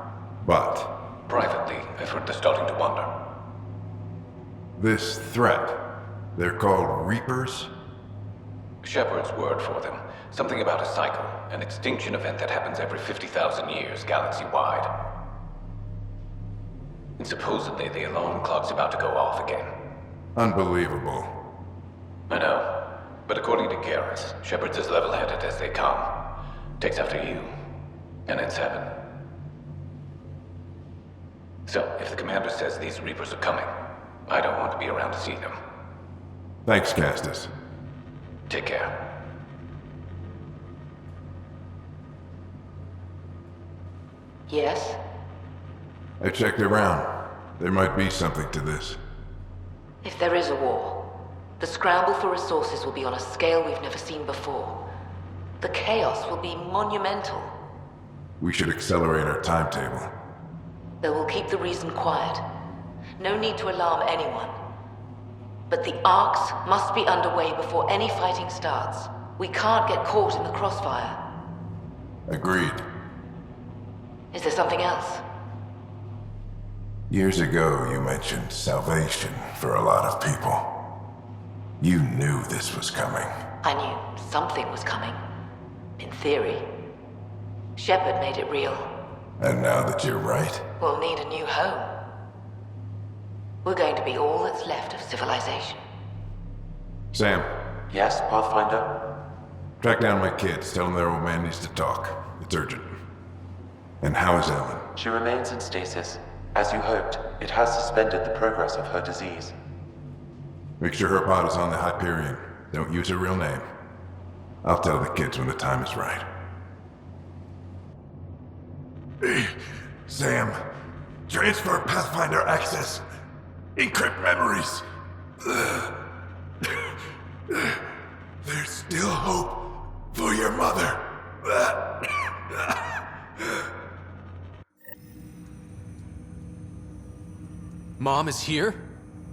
But? Privately, I've heard they're starting to wonder. This threat, they're called Reapers? Shepard's word for them. Something about a cycle, an extinction event that happens every 50,000 years, galaxy-wide. And supposedly the alarm clock's about to go off again. Unbelievable. I know. But according to Garrus, Shepard's as level-headed as they come. Takes after you. And it's heaven. So, if the commander says these Reapers are coming, I don't want to be around to see them. Thanks, Castus. Take care. Yes? I checked around. There might be something to this. If there is a war, the scramble for resources will be on a scale we've never seen before. The chaos will be monumental. We should accelerate our timetable. They will keep the reason quiet. No need to alarm anyone. But the arcs must be underway before any fighting starts. We can't get caught in the crossfire. Agreed. Is there something else? Years ago, you mentioned salvation for a lot of people. You knew this was coming. I knew something was coming. In theory. Shepard made it real. And now that you're right, We'll need a new home. We're going to be all that's left of civilization. Sam. Yes, Pathfinder? Track down my kids. Tell them their old man needs to talk. It's urgent. And how is Ellen? She remains in stasis. As you hoped, it has suspended the progress of her disease. Make sure her pod is on the Hyperion. Don't use her real name. I'll tell the kids when the time is right. Sam, transfer Pathfinder access. Encrypt memories. There's still hope for your mother. Mom is here?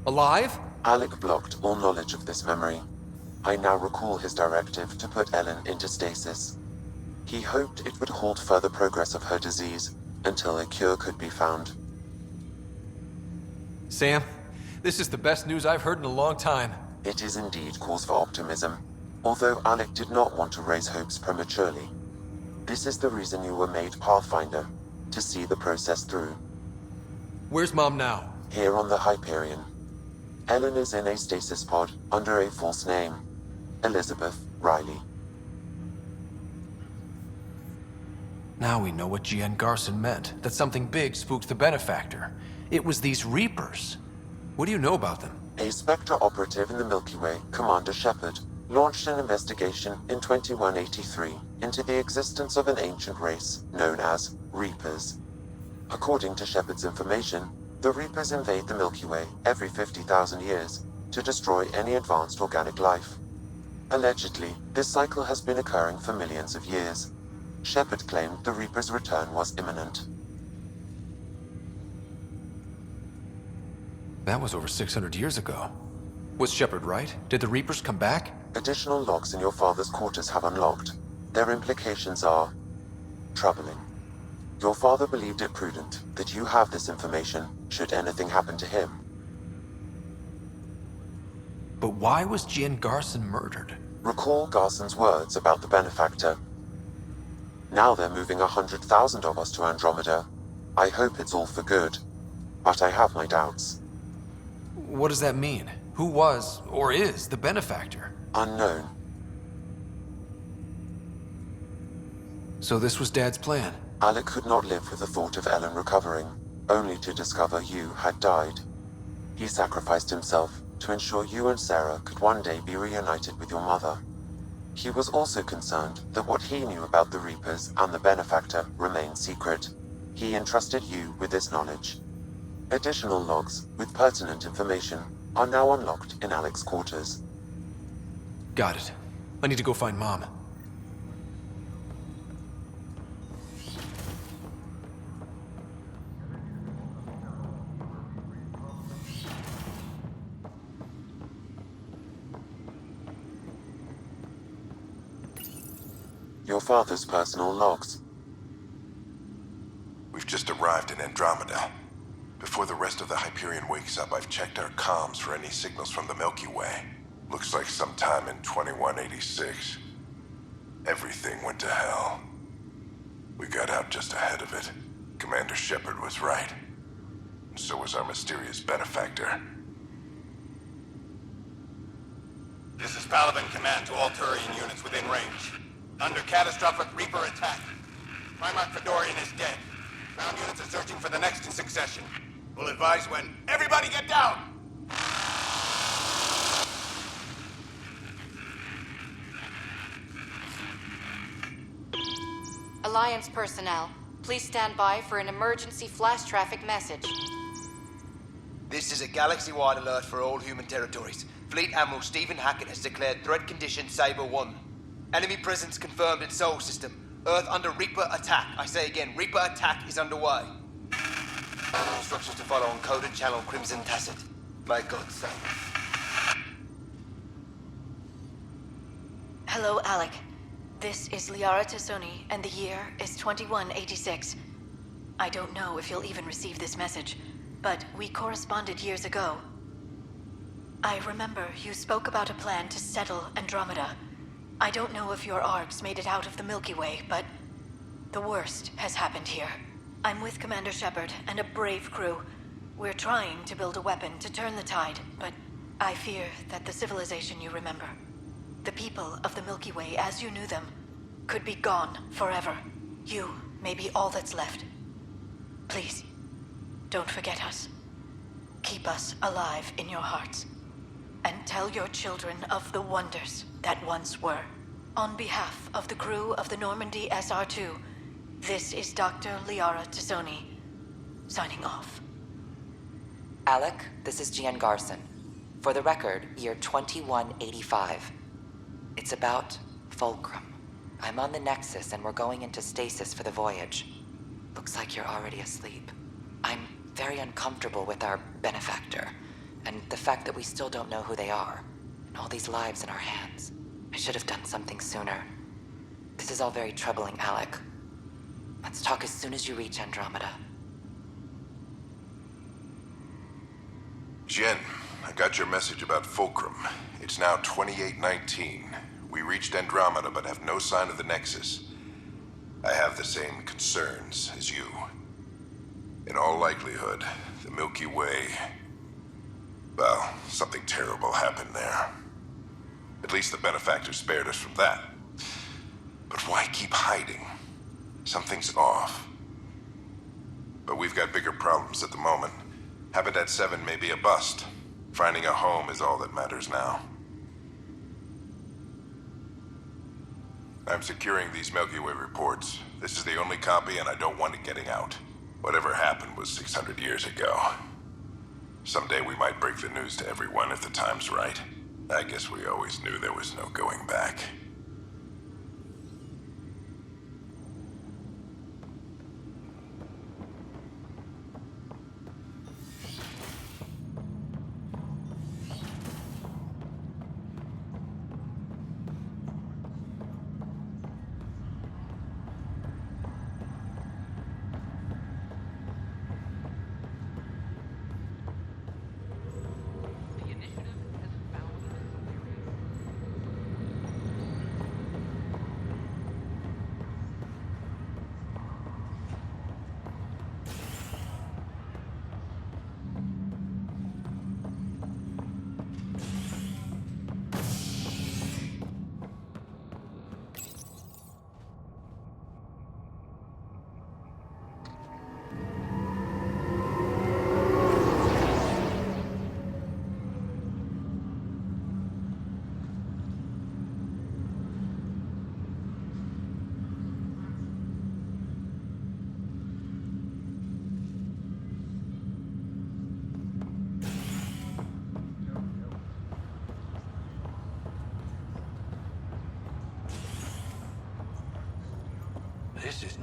Alive? Alec blocked all knowledge of this memory. I now recall his directive to put Ellen into stasis. He hoped it would halt further progress of her disease until a cure could be found. Sam, this is the best news I've heard in a long time. It is indeed cause for optimism, although Alec did not want to raise hopes prematurely. This is the reason you were made Pathfinder, to see the process through. Where's Mom now? Here on the Hyperion. Ellen is in a stasis pod under a false name. Elizabeth Riley. Now we know what Jian Garson meant, that something big spooked the Benefactor. It was these Reapers. What do you know about them? A Spectre operative in the Milky Way, Commander Shepard, launched an investigation in 2183 into the existence of an ancient race known as Reapers. According to Shepard's information, the Reapers invade the Milky Way every 50,000 years to destroy any advanced organic life. Allegedly, this cycle has been occurring for millions of years. Shepard claimed the Reapers' return was imminent. That was over 600 years ago. Was Shepard right? Did the Reapers come back? Additional logs in your father's quarters have unlocked. Their implications are troubling. Your father believed it prudent that you have this information should anything happen to him. But why was Jian Garson murdered? Recall Garson's words about the Benefactor. Now they're moving 100,000 of us to Andromeda. I hope it's all for good, but I have my doubts. What does that mean? Who was, or is, the Benefactor? Unknown. So this was Dad's plan? Alec could not live with the thought of Ellen recovering, only to discover you had died. He sacrificed himself to ensure you and Sarah could one day be reunited with your mother. He was also concerned that what he knew about the Reapers and the Benefactor remained secret. He entrusted you with this knowledge. Additional logs with pertinent information are now unlocked in Alec's quarters. Got it. I need to go find Mom. Your father's personal logs. We've just arrived in Andromeda. Before the rest of the Hyperion wakes up, I've checked our comms for any signals from the Milky Way. Looks like sometime in 2186. Everything went to hell. We got out just ahead of it. Commander Shepard was right. And so was our mysterious benefactor. This is Paladin Command to all Turian units within range. Under catastrophic Reaper attack. Primarch Fedorian is dead. Ground units are searching for the next in succession. We'll advise when. Everybody get down! Alliance personnel, please stand by for an emergency flash traffic message. This is a galaxy-wide alert for all human territories. Fleet Admiral Stephen Hackett has declared threat condition Saber 1. Enemy presence confirmed in Sol System. Earth under Reaper attack. I say again, Reaper attack is underway. Instructions to follow on coded channel Crimson Tacit. May God save. Hello, Alec. This is Liara Tassoni, and the year is 2186. I don't know if you'll even receive this message, but we corresponded years ago. I remember you spoke about a plan to settle Andromeda. I don't know if your arcs made it out of the Milky Way, but the worst has happened here. I'm with Commander Shepard and a brave crew. We're trying to build a weapon to turn the tide, but I fear that the civilization you remember, the people of the Milky Way as you knew them, could be gone forever. You may be all that's left. Please, don't forget us. Keep us alive in your hearts. And tell your children of the wonders that once were. On behalf of the crew of the Normandy SR2, this is Dr. Liara Tassoni, signing off. Alec, this is Gian Garson. For the record, year 2185. It's about Fulcrum. I'm on the Nexus and we're going into stasis for the voyage. Looks like you're already asleep. I'm very uncomfortable with our benefactor, and the fact that we still don't know who they are, and all these lives in our hands. I should have done something sooner. This is all very troubling, Alec. Let's talk as soon as you reach Andromeda. Jen, I got your message about Fulcrum. It's now 2819. We reached Andromeda but have no sign of the Nexus. I have the same concerns as you. In all likelihood, the Milky Way... well, something terrible happened there. At least the benefactor spared us from that. But why keep hiding? Something's off. But we've got bigger problems at the moment. Habitat 7 may be a bust. Finding a home is all that matters now. I'm securing these Milky Way reports. This is the only copy and I don't want it getting out. Whatever happened was 600 years ago. Someday we might break the news to everyone if the time's right. I guess we always knew there was no going back.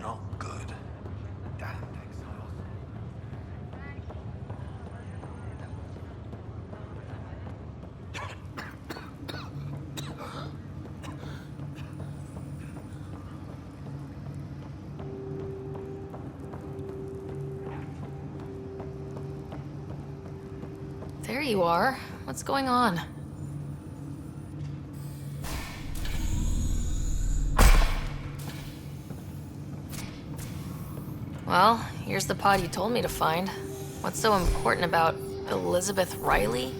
Oh, good. There you are. What's going on? Well, here's the pod you told me to find. What's so important about Elizabeth Riley?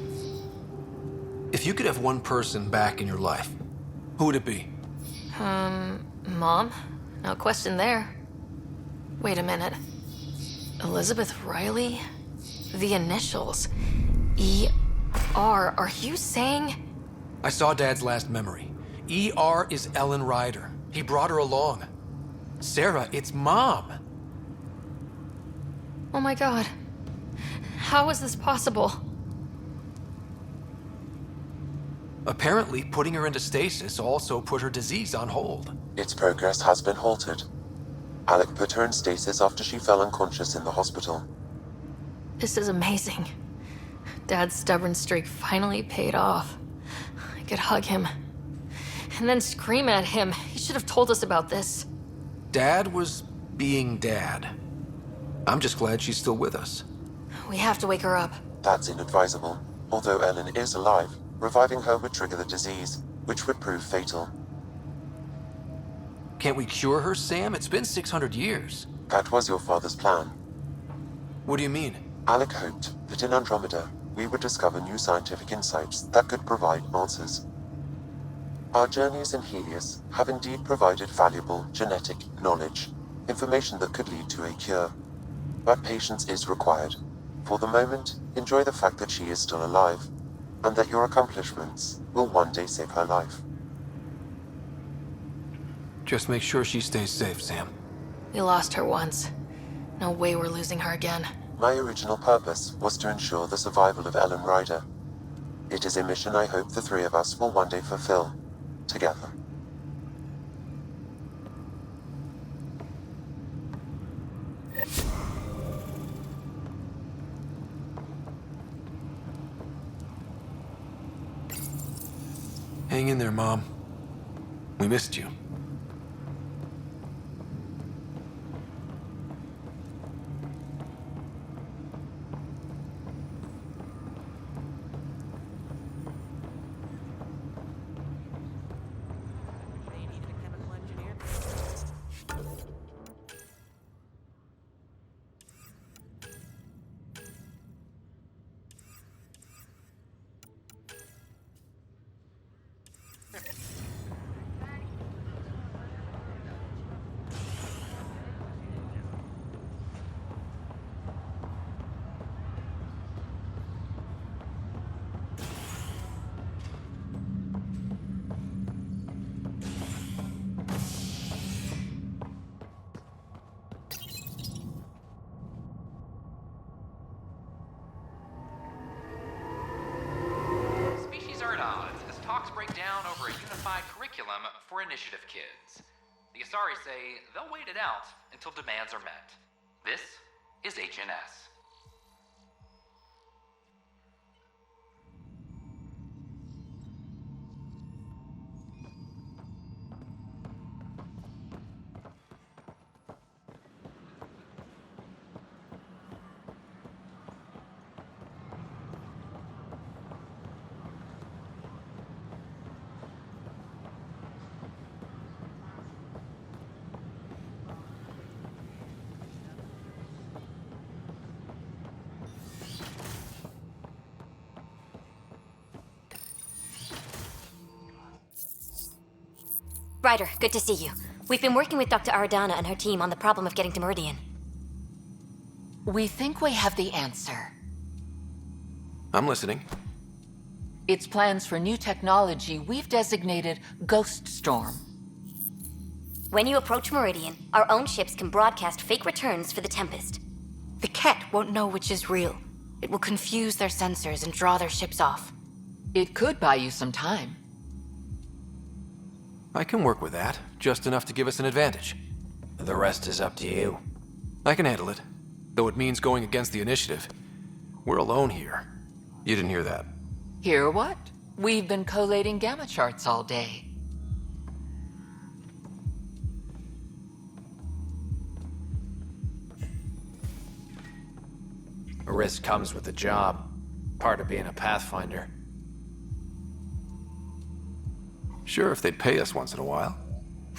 If you could have one person back in your life, who would it be? Mom? No question there. Wait a minute. Elizabeth Riley? The initials. E.R. Are you saying? I saw Dad's last memory. E.R. is Ellen Ryder. He brought her along. Sarah, it's Mom. Oh my god. How is this possible? Apparently, putting her into stasis also put her disease on hold. Its progress has been halted. Alec put her in stasis after she fell unconscious in the hospital. This is amazing. Dad's stubborn streak finally paid off. I could hug him. And then scream at him. He should have told us about this. Dad was being Dad. I'm just glad she's still with us. We have to wake her up. That's inadvisable. Although Ellen is alive, reviving her would trigger the disease, which would prove fatal. Can't we cure her, Sam? It's been 600 years. That was your father's plan. What do you mean? Alec hoped that in Andromeda, we would discover new scientific insights that could provide answers. Our journeys in Helios have indeed provided valuable genetic knowledge, information that could lead to a cure. But patience is required. For the moment, enjoy the fact that she is still alive, and that your accomplishments will one day save her life. Just make sure she stays safe, Sam. We lost her once. No way we're losing her again. My original purpose was to ensure the survival of Ellen Ryder. It is a mission I hope the three of us will one day fulfill, together. Hang in there, Mom. We missed you. Species are at odds as talks break down over a unified curriculum for initiative kids. The Asari say they'll wait it out until demands are met. This is HNS. Ryder, good to see you. We've been working with Dr. Aradana and her team on the problem of getting to Meridian. We think we have the answer. I'm listening. It's plans for new technology we've designated Ghost Storm. When you approach Meridian, our own ships can broadcast fake returns for the Tempest. The Ket won't know which is real. It will confuse their sensors and draw their ships off. It could buy you some time. I can work with that, just enough to give us an advantage. The rest is up to you. I can handle it, though it means going against the initiative. We're alone here. You didn't hear that. Hear what? We've been collating gamma charts all day. A risk comes with the job. Part of being a Pathfinder. Sure, if they'd pay us once in a while.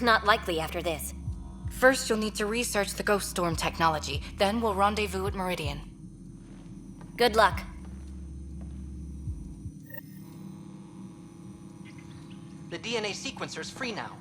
Not likely after this. First, you'll need to research the Ghost Storm technology. Then we'll rendezvous at Meridian. Good luck. The DNA sequencer's free now.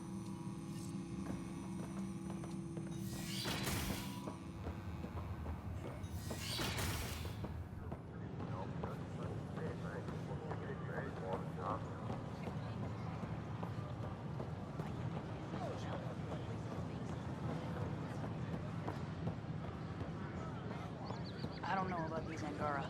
I don't know about these Angara.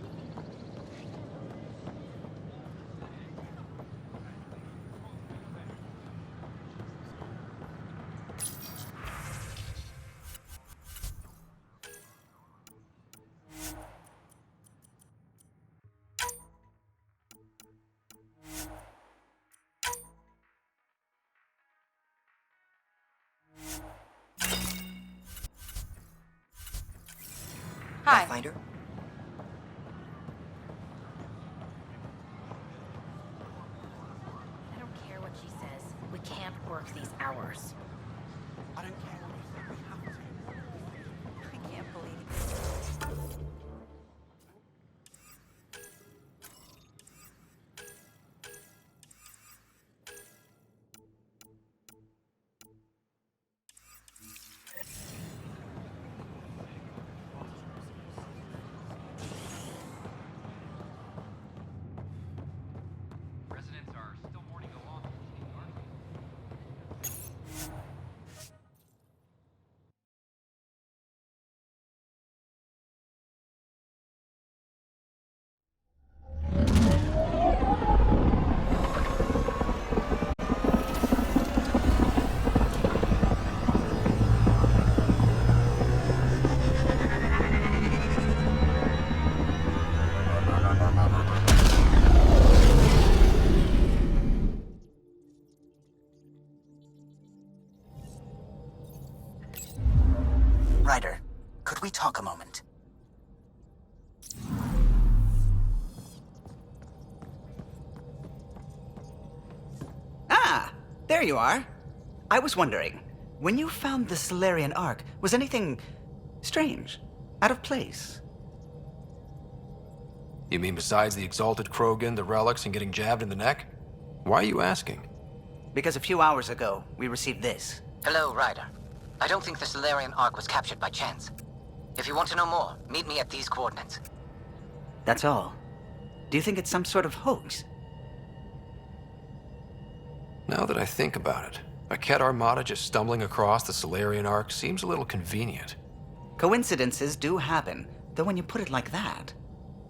Hi. Pathfinder? I don't care what she says. We can't work these hours. I don't care. I can't believe it. Residents are still mourning the loss of King Arthur. Ryder, could we talk a moment? Ah, there you are. I was wondering, when you found the Solarian Ark, was anything strange, out of place? You mean besides the Exalted Krogan, the relics, and getting jabbed in the neck? Why are you asking? Because a few hours ago, we received this. Hello, Ryder. I don't think the Solarian Ark was captured by chance. If you want to know more, meet me at these coordinates. That's all. Do you think it's some sort of hoax? Now that I think about it, a Ket Armada just stumbling across the Solarian Ark seems a little convenient. Coincidences do happen, though when you put it like that.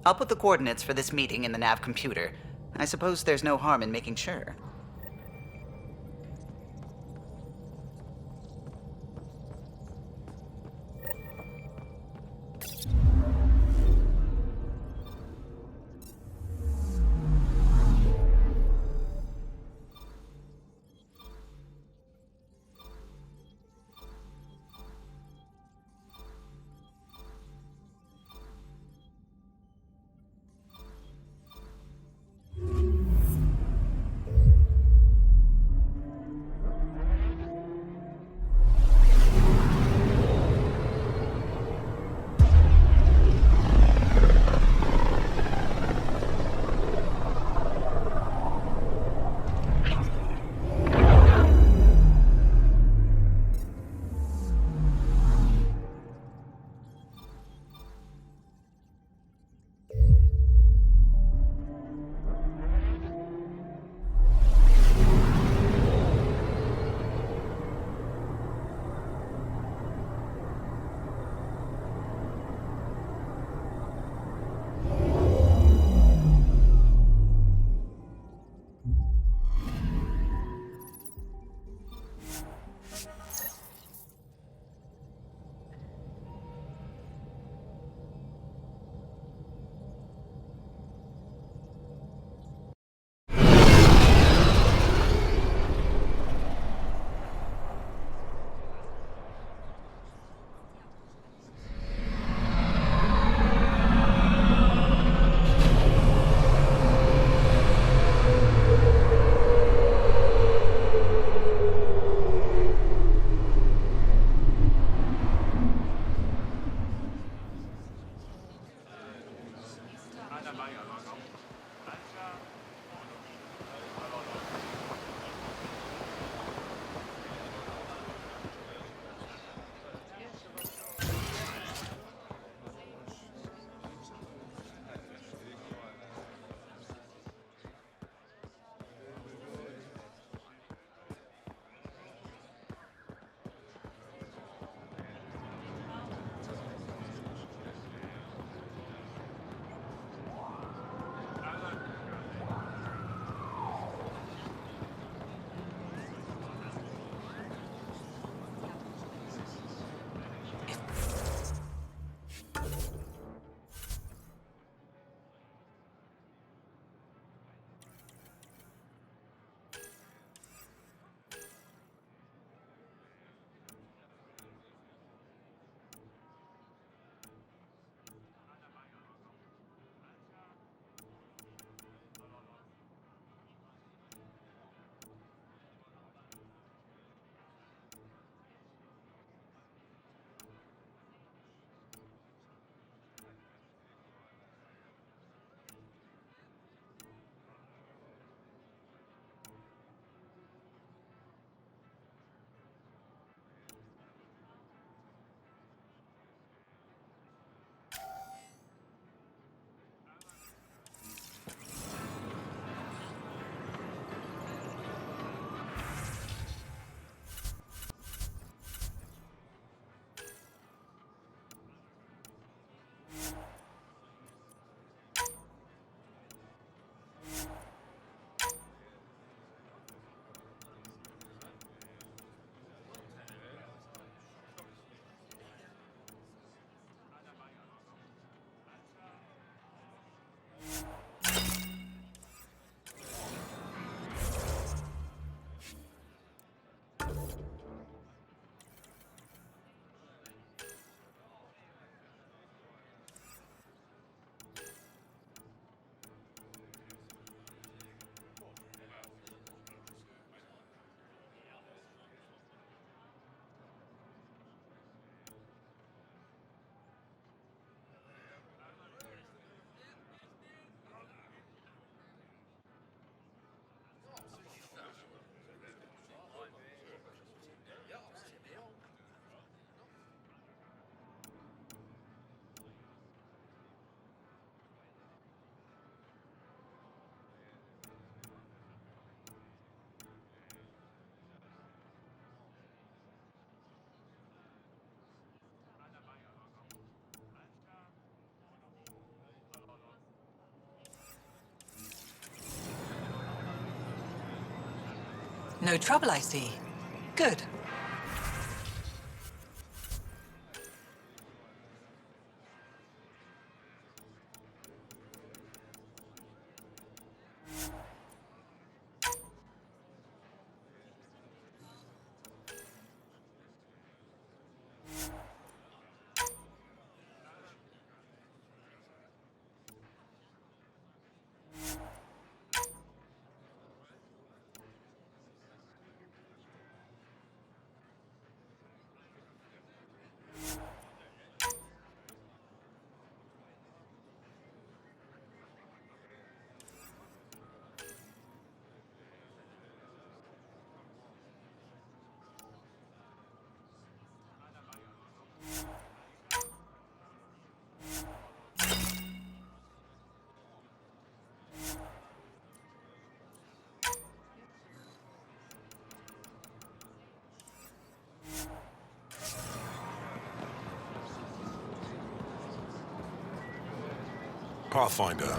I'll put the coordinates for this meeting in the nav computer. I suppose there's no harm in making sure. No trouble, I see. Good. Pathfinder.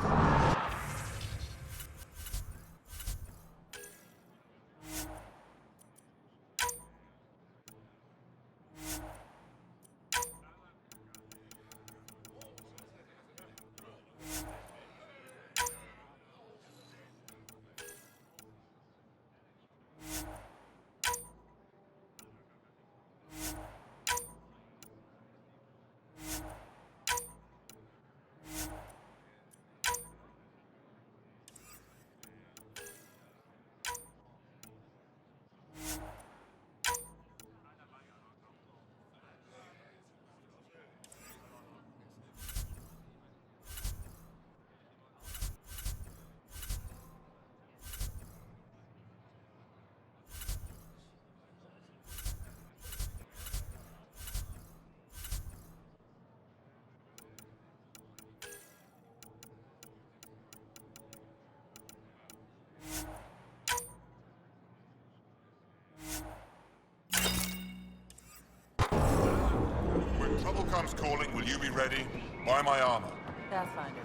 When trouble comes calling, will you be ready? Buy my armor. Pathfinder.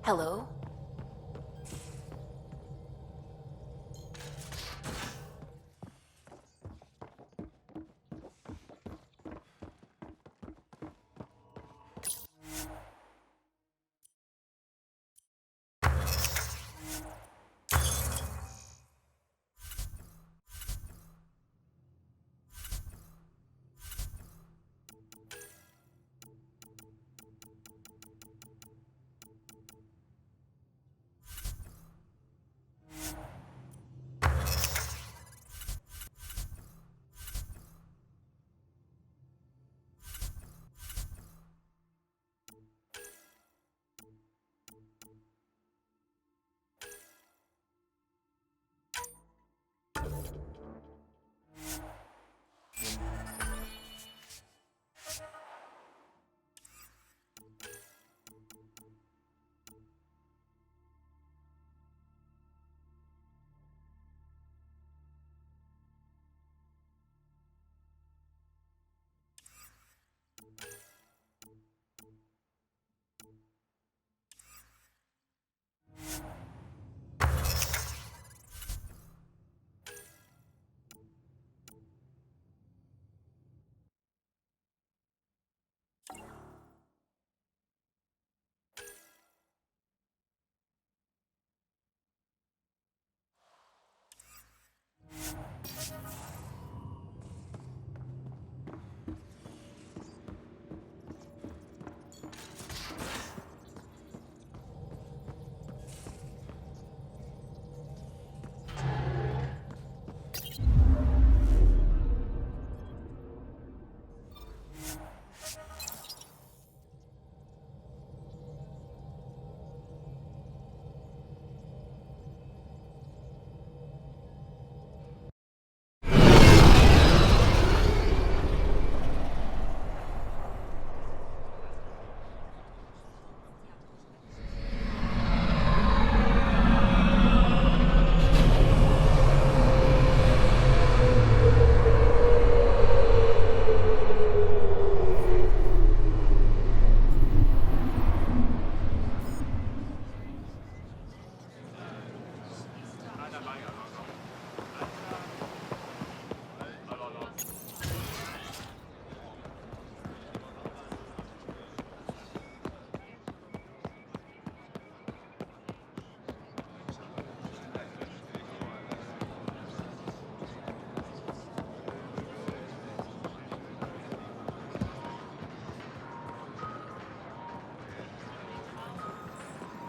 Hello?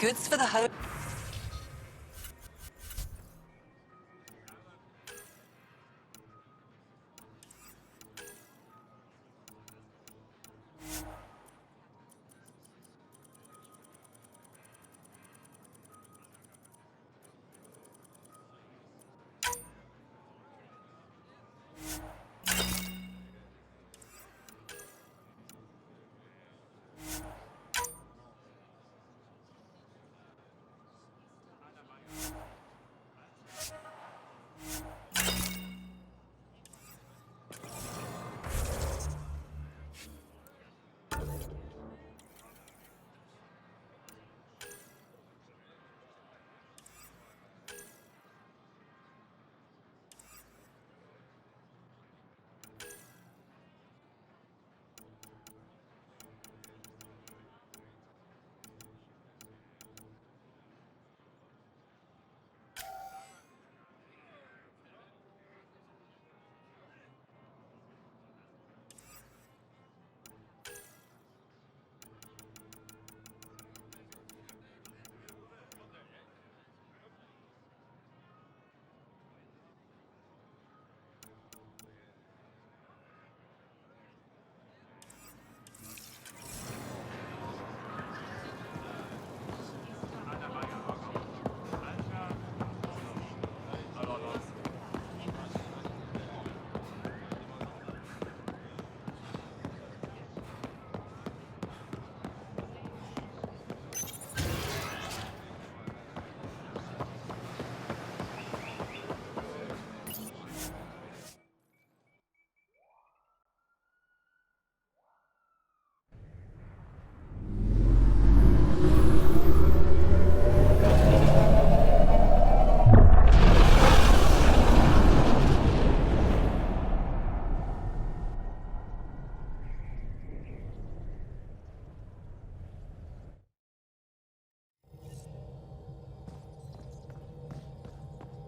Goods for the home.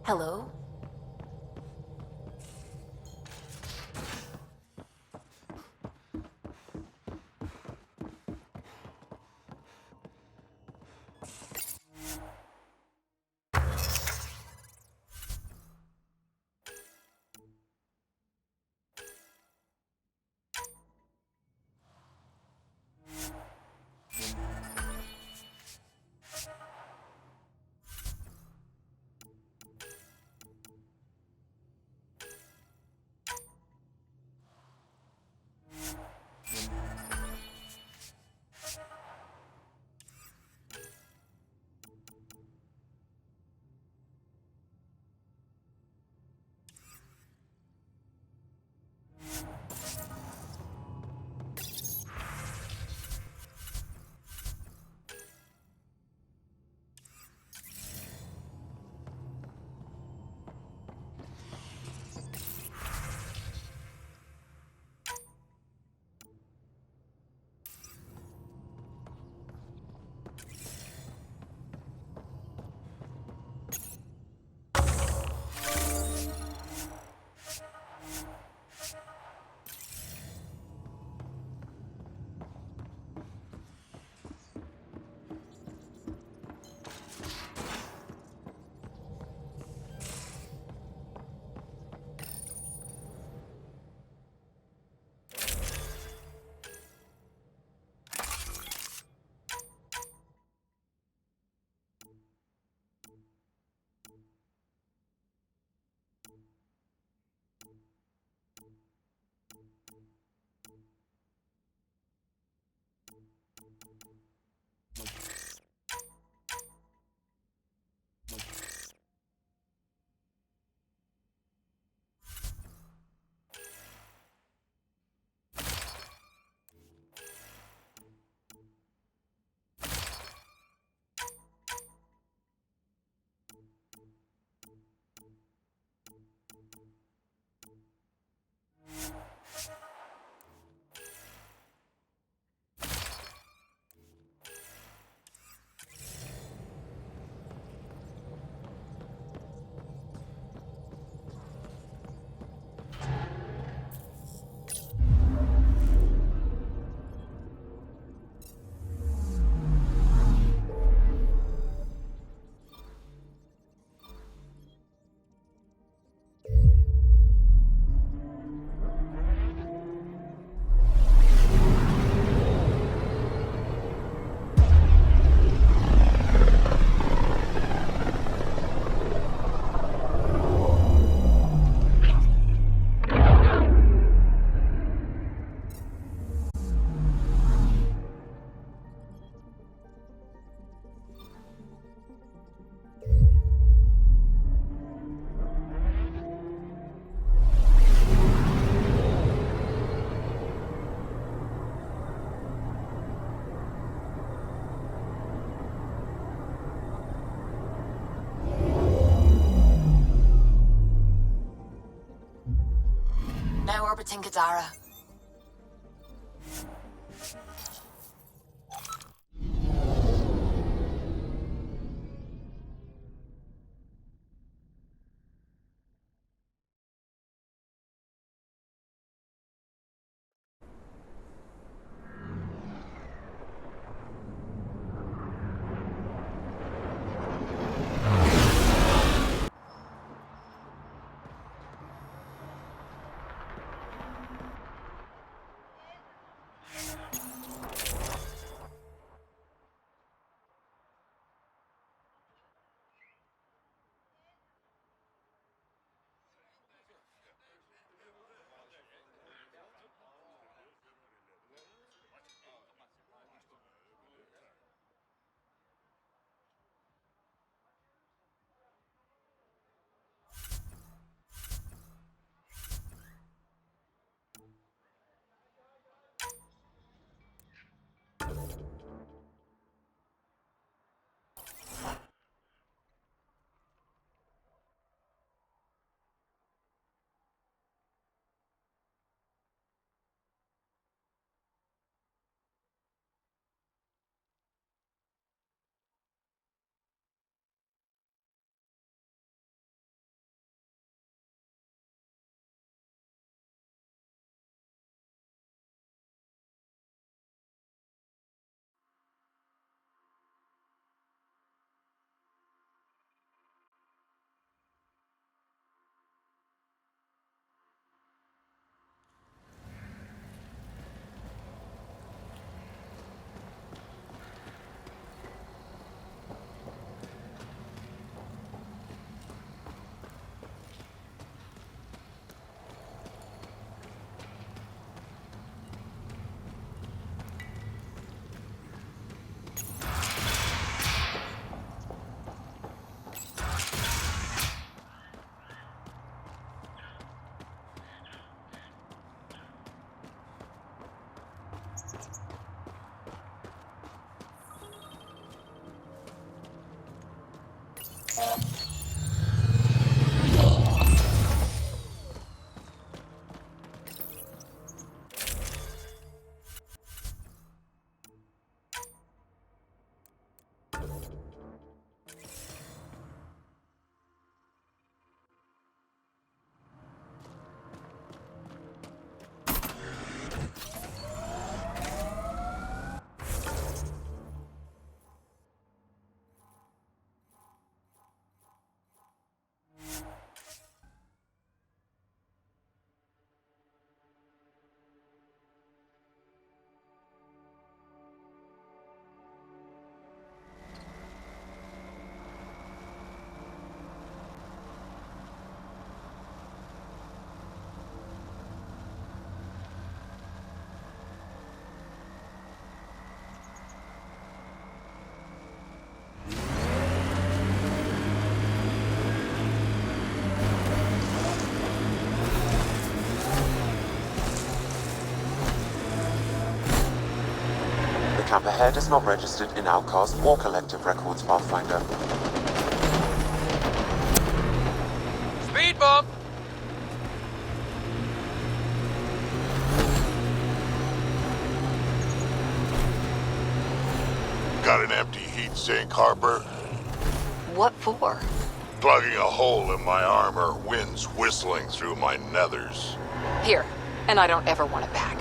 Hello? Now orbiting Gadara. Camp ahead is not registered in Outcast or Collective Records, Pathfinder. Speed bump! Got an empty heat sink, Harper? What for? Plugging a hole in my armor, winds whistling through my nethers. Here, and I don't ever want it back.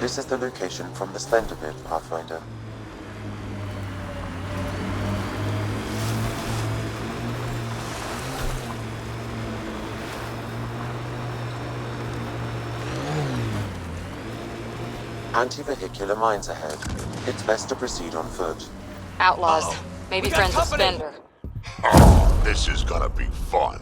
This is the location from the Slender Bit, Pathfinder. Anti-vehicular mines ahead. It's best to proceed on foot. Outlaws. Maybe friends with Spender. Oh, this is gonna be fun.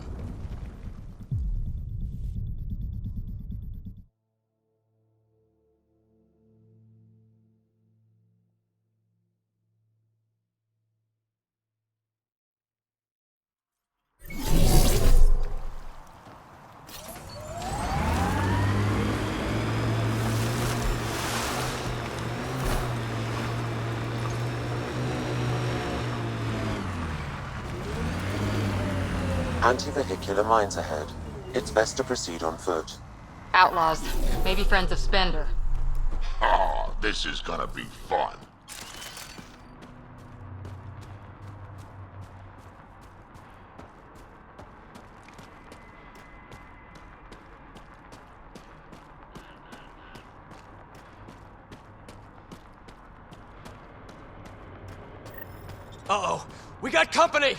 Anti-vehicular mines ahead. It's best to proceed on foot. Outlaws. Maybe friends of Spender. Ah, this is gonna be fun. Uh-oh, we got company!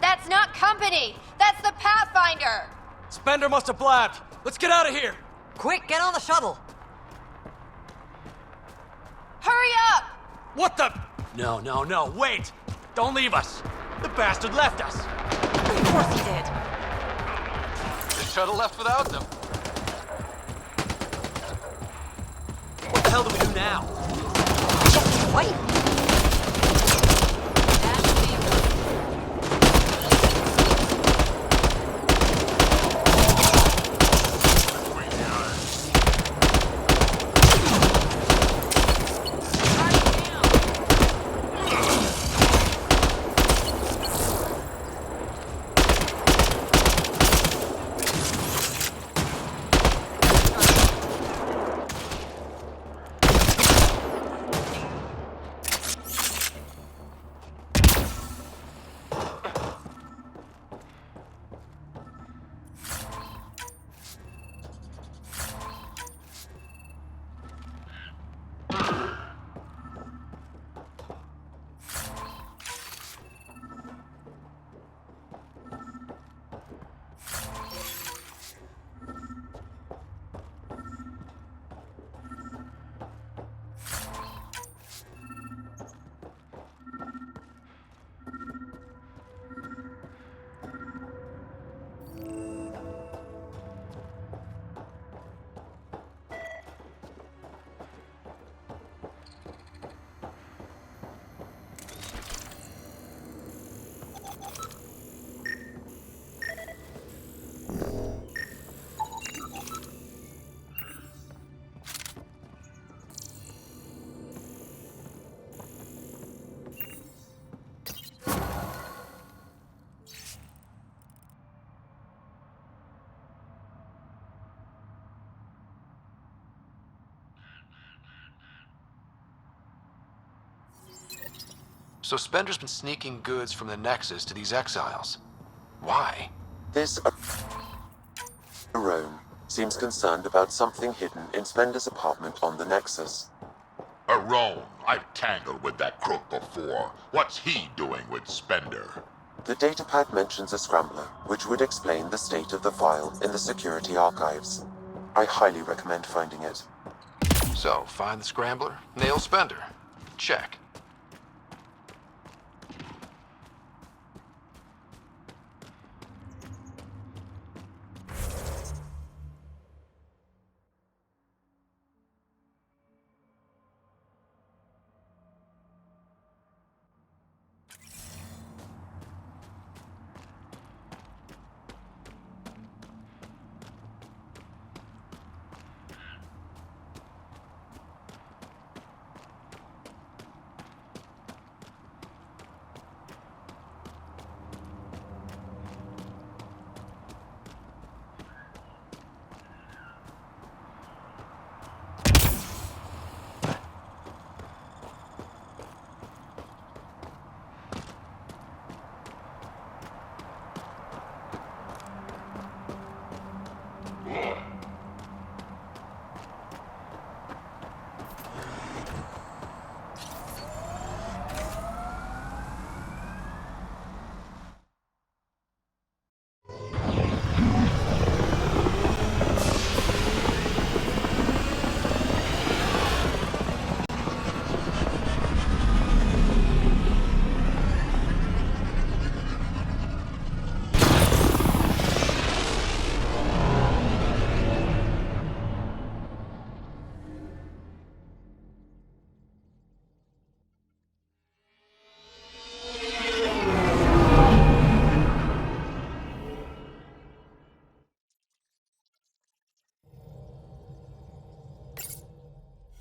That's not company! That's the Pathfinder! Spender must have blabbed. Let's get out of here! Quick, get on the shuttle! Hurry up! What the? No, wait! Don't leave us! The bastard left us! Of course he did. The shuttle left without them. What the hell do we do now? Wait! So Spender's been sneaking goods from the Nexus to these exiles. Why? This Rome seems concerned about something hidden in Spender's apartment on the Nexus. Arone, I've tangled with that crook before. What's he doing with Spender? The datapad mentions a scrambler, which would explain the state of the file in the security archives. I highly recommend finding it. So, find the scrambler, nail Spender. Check.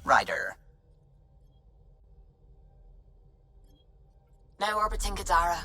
Ryder. Now orbiting Gadara.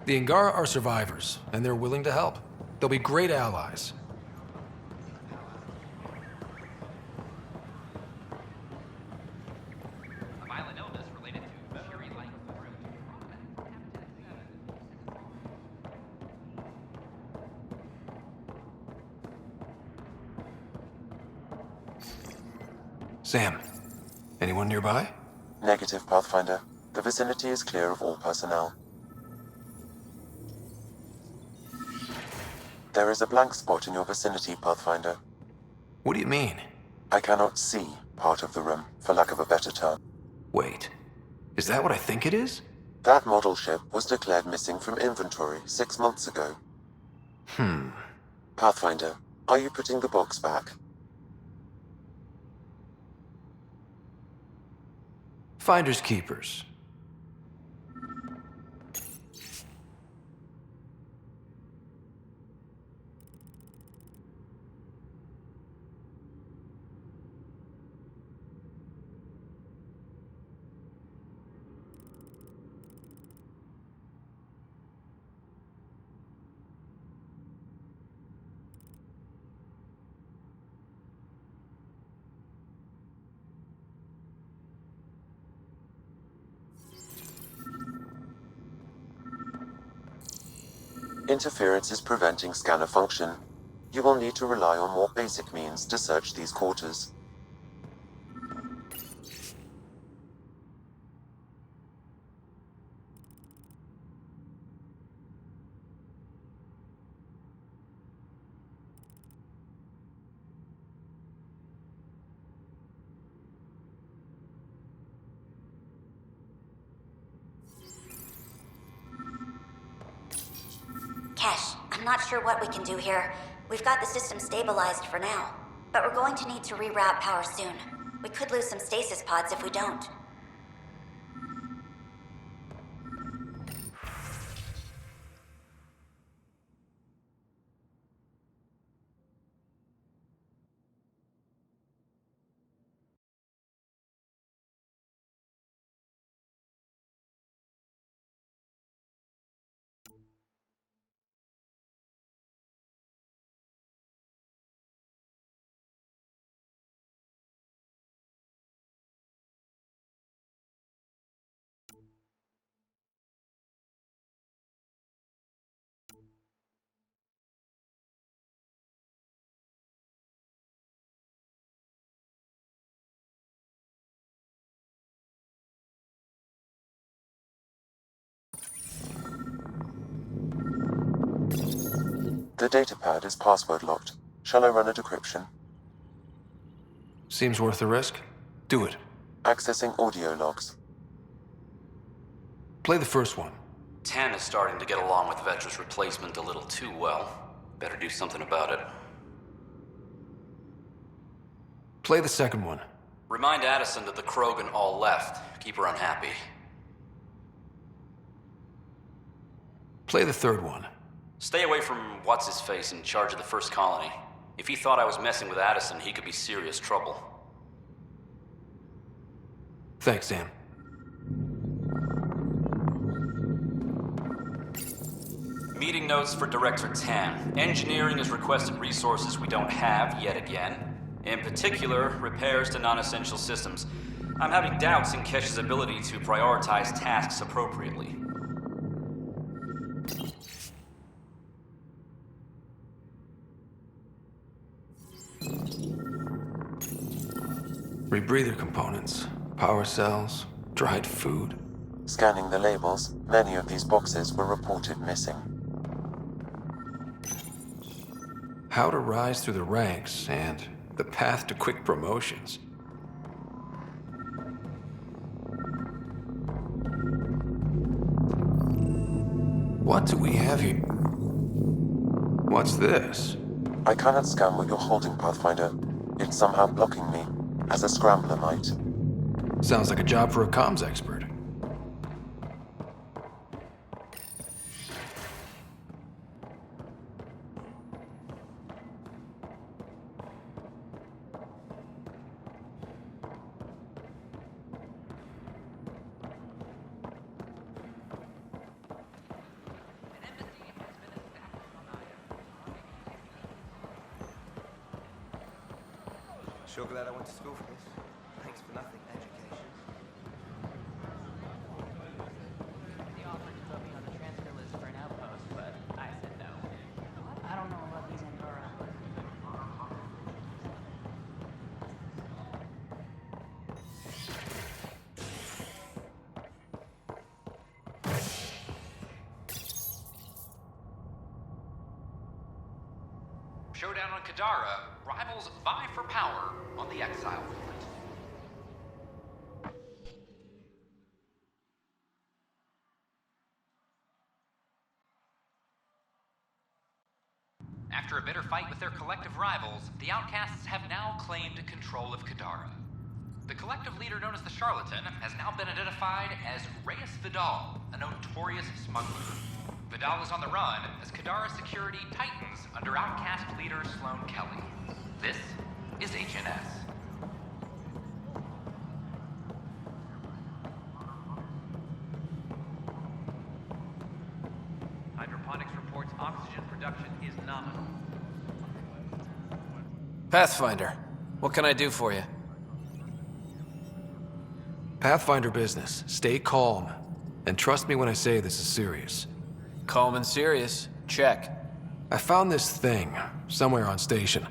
The Angara are survivors, and they're willing to help. They'll be great allies. A violent illness related to cherry-like fruit. Sam, anyone nearby? Negative, Pathfinder. The vicinity is clear of all personnel. There is a blank spot in your vicinity, Pathfinder. What do you mean? I cannot see part of the room, for lack of a better term. Wait, is that what I think it is? That model ship was declared missing from inventory 6 months ago. Pathfinder, are you putting the box back? Finders keepers. Interference is preventing scanner function. You will need to rely on more basic means to search these quarters. Kesh, I'm not sure what we can do here. We've got the system stabilized for now, but we're going to need to reroute power soon. We could lose some stasis pods if we don't. The datapad is password locked. Shall I run a decryption? Seems worth the risk. Do it. Accessing audio logs. Play the first one. 10 is starting to get along with Vetra's replacement a little too well. Better do something about it. Play the second one. Remind Addison that the Krogan all left. Keep her unhappy. Play the third one. Stay away from what's-his-face in charge of the first colony. If he thought I was messing with Addison, he could be serious trouble. Thanks, Sam. Meeting notes for Director 10. Engineering has requested resources we don't have yet again. In particular, repairs to non-essential systems. I'm having doubts in Kesh's ability to prioritize tasks appropriately. Rebreather components, power cells, dried food. Scanning the labels, many of these boxes were reported missing. How to rise through the ranks and the path to quick promotions. What do we have here? What's this? I cannot scan what you're holding, Pathfinder. It's somehow blocking me, as a scrambler might. Sounds like a job for a comms expert. Sure glad I went to school for this. Thanks for nothing, education. They offered to put me on the transfer list for an outpost, but I said no. I don't know about these Andorra. Showdown on Kadara. Rivals vie for power on the Exile Front. After a bitter fight with their collective rivals, the Outcasts have now claimed control of Kadara. The collective leader known as the Charlatan has now been identified as Reyes Vidal, a notorious smuggler. Vidal is on the run as Kadara security tightens under Outcast leader Sloan Kelly. This is HNS. Hydroponics reports oxygen production is nominal. Pathfinder, what can I do for you? Pathfinder business. Stay calm. And trust me when I say this is serious. Calm and serious. Check. I found this thing somewhere on station.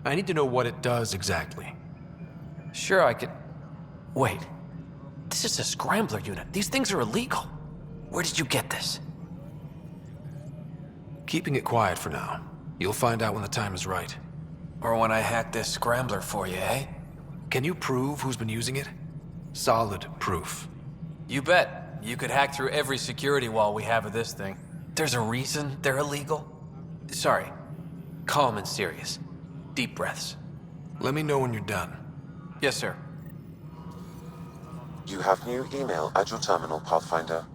I need to know what it does exactly. Sure, I could... Wait. This is a scrambler unit. These things are illegal. Where did you get this? Keeping it quiet for now. You'll find out when the time is right. Or when I hack this scrambler for you, eh? Can you prove who's been using it? Solid proof. You bet. You could hack through every security wall we have of this thing. There's a reason they're illegal. Sorry. Calm and serious. Deep breaths. Let me know when you're done. Yes, sir. You have new email at your terminal, Pathfinder.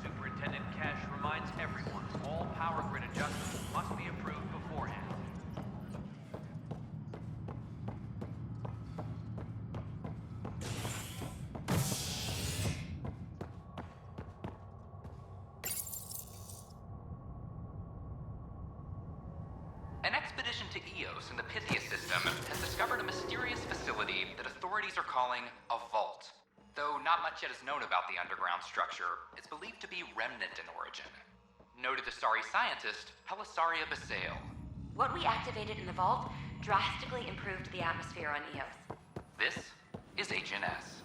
Superintendent Cash reminds everyone all power grid adjustments must be approved beforehand. An expedition to Eos in the Pythia system has discovered a mysterious facility that authorities are calling a vault. Though not much yet is known about the underground structure, it's believed to be remnant in origin. Noted Asari scientist, Helisaria Basale. What we activated in the vault drastically improved the atmosphere on Eos. This is HNS.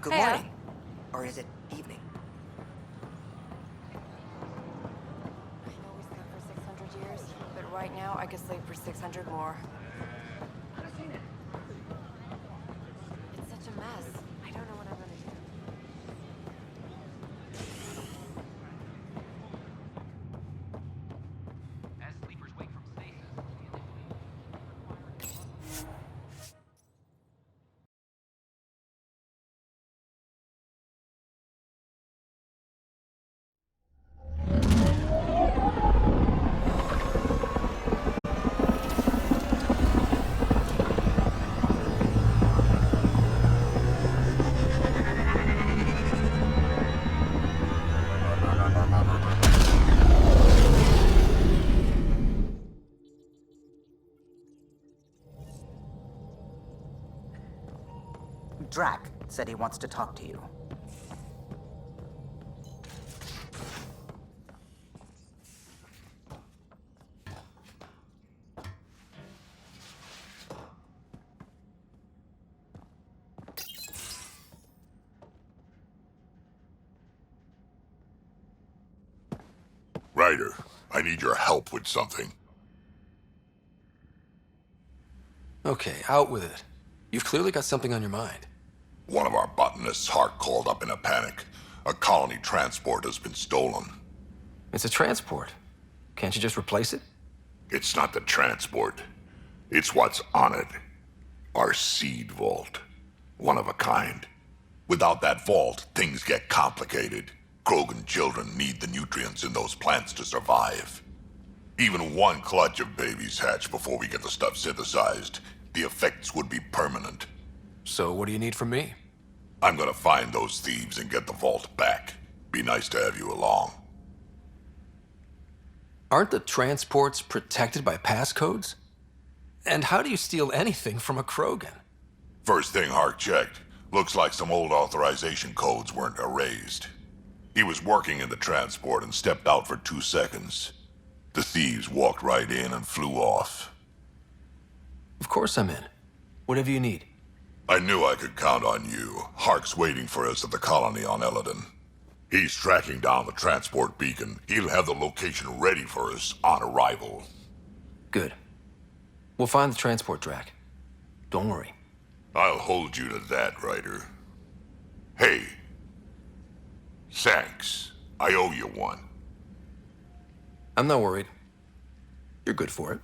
Good morning. Or is it evening? I know we slept for 600 years, but right now I could sleep for 600 more. It's such a mess. I don't know what I'm gonna do. As sleepers wake from stasis, Drac said he wants to talk to you. Ryder, I need your help with something. Okay, out with it. You've clearly got something on your mind. One of our botanists' heart called up in a panic. A colony transport has been stolen. It's a transport. Can't you just replace it? It's not the transport. It's what's on it. Our seed vault. One of a kind. Without that vault, things get complicated. Krogan children need the nutrients in those plants to survive. Even one clutch of babies hatch before we get the stuff synthesized. The effects would be permanent. So what do you need from me? I'm gonna find those thieves and get the vault back. Be nice to have you along. Aren't the transports protected by passcodes? And how do you steal anything from a Krogan? First thing Hark checked. Looks like some old authorization codes weren't erased. He was working in the transport and stepped out for 2 seconds. The thieves walked right in and flew off. Of course I'm in. Whatever you need. I knew I could count on you. Hark's waiting for us at the colony on Eladon. He's tracking down the transport beacon. He'll have the location ready for us on arrival. Good. We'll find the transport track. Don't worry. I'll hold you to that, Ryder. Hey. Thanks. I owe you one. I'm not worried. You're good for it.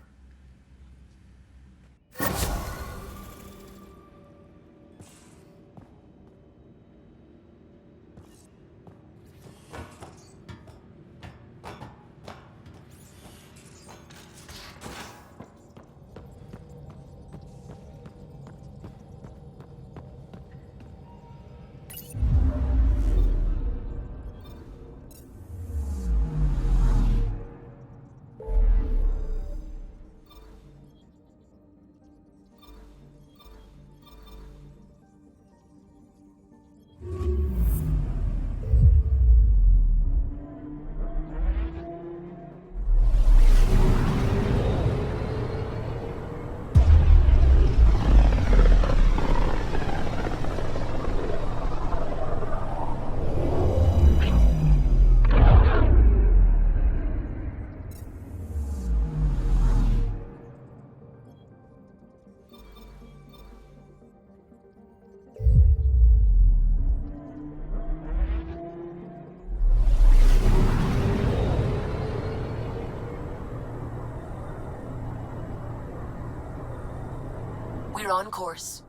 We're on course.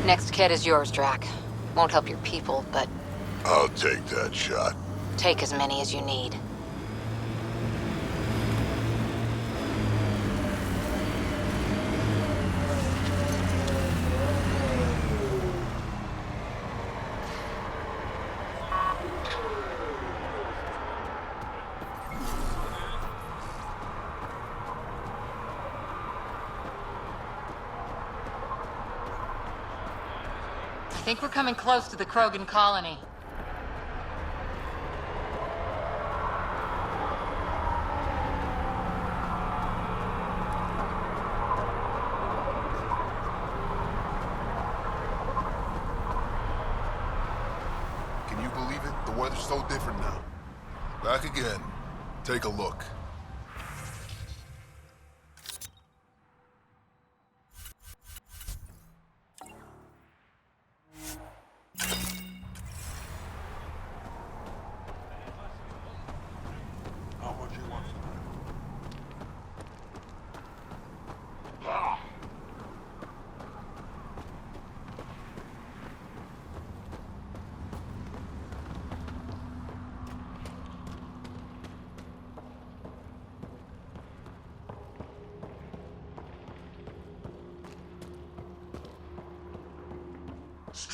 Next kit is yours, Drac. Won't help your people, but I'll take that shot. take as many as you need. I think we're coming close to the Krogan colony. Can you believe it? The weather's so different now. Back again. Take a look.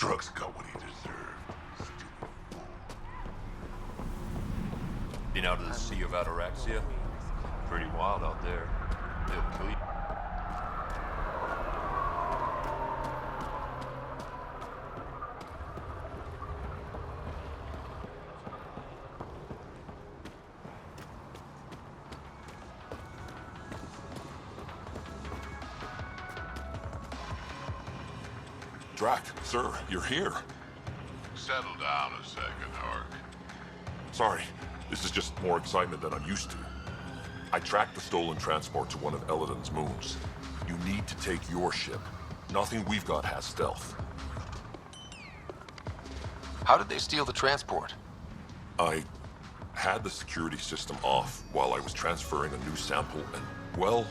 Drugs got what he deserved. Been out of the Sea of Ataraxia? Pretty wild out there. They'll kill you. Drac, sir, you're here. Settle down a second, Hark. Sorry, this is just more excitement than I'm used to. I tracked the stolen transport to one of Eladon's moons. You need to take your ship. Nothing we've got has stealth. How did they steal the transport? I had the security system off while I was transferring a new sample and, well,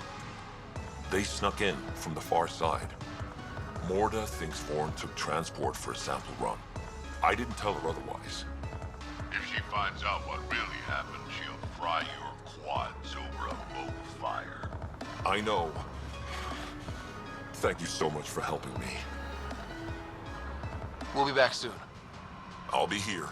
they snuck in from the far side. Morda thinks Vorn took transport for a sample run. I didn't tell her otherwise. If she finds out what really happened, she'll fry your quads over a boat fire. I know. Thank you so much for helping me. We'll be back soon. I'll be here.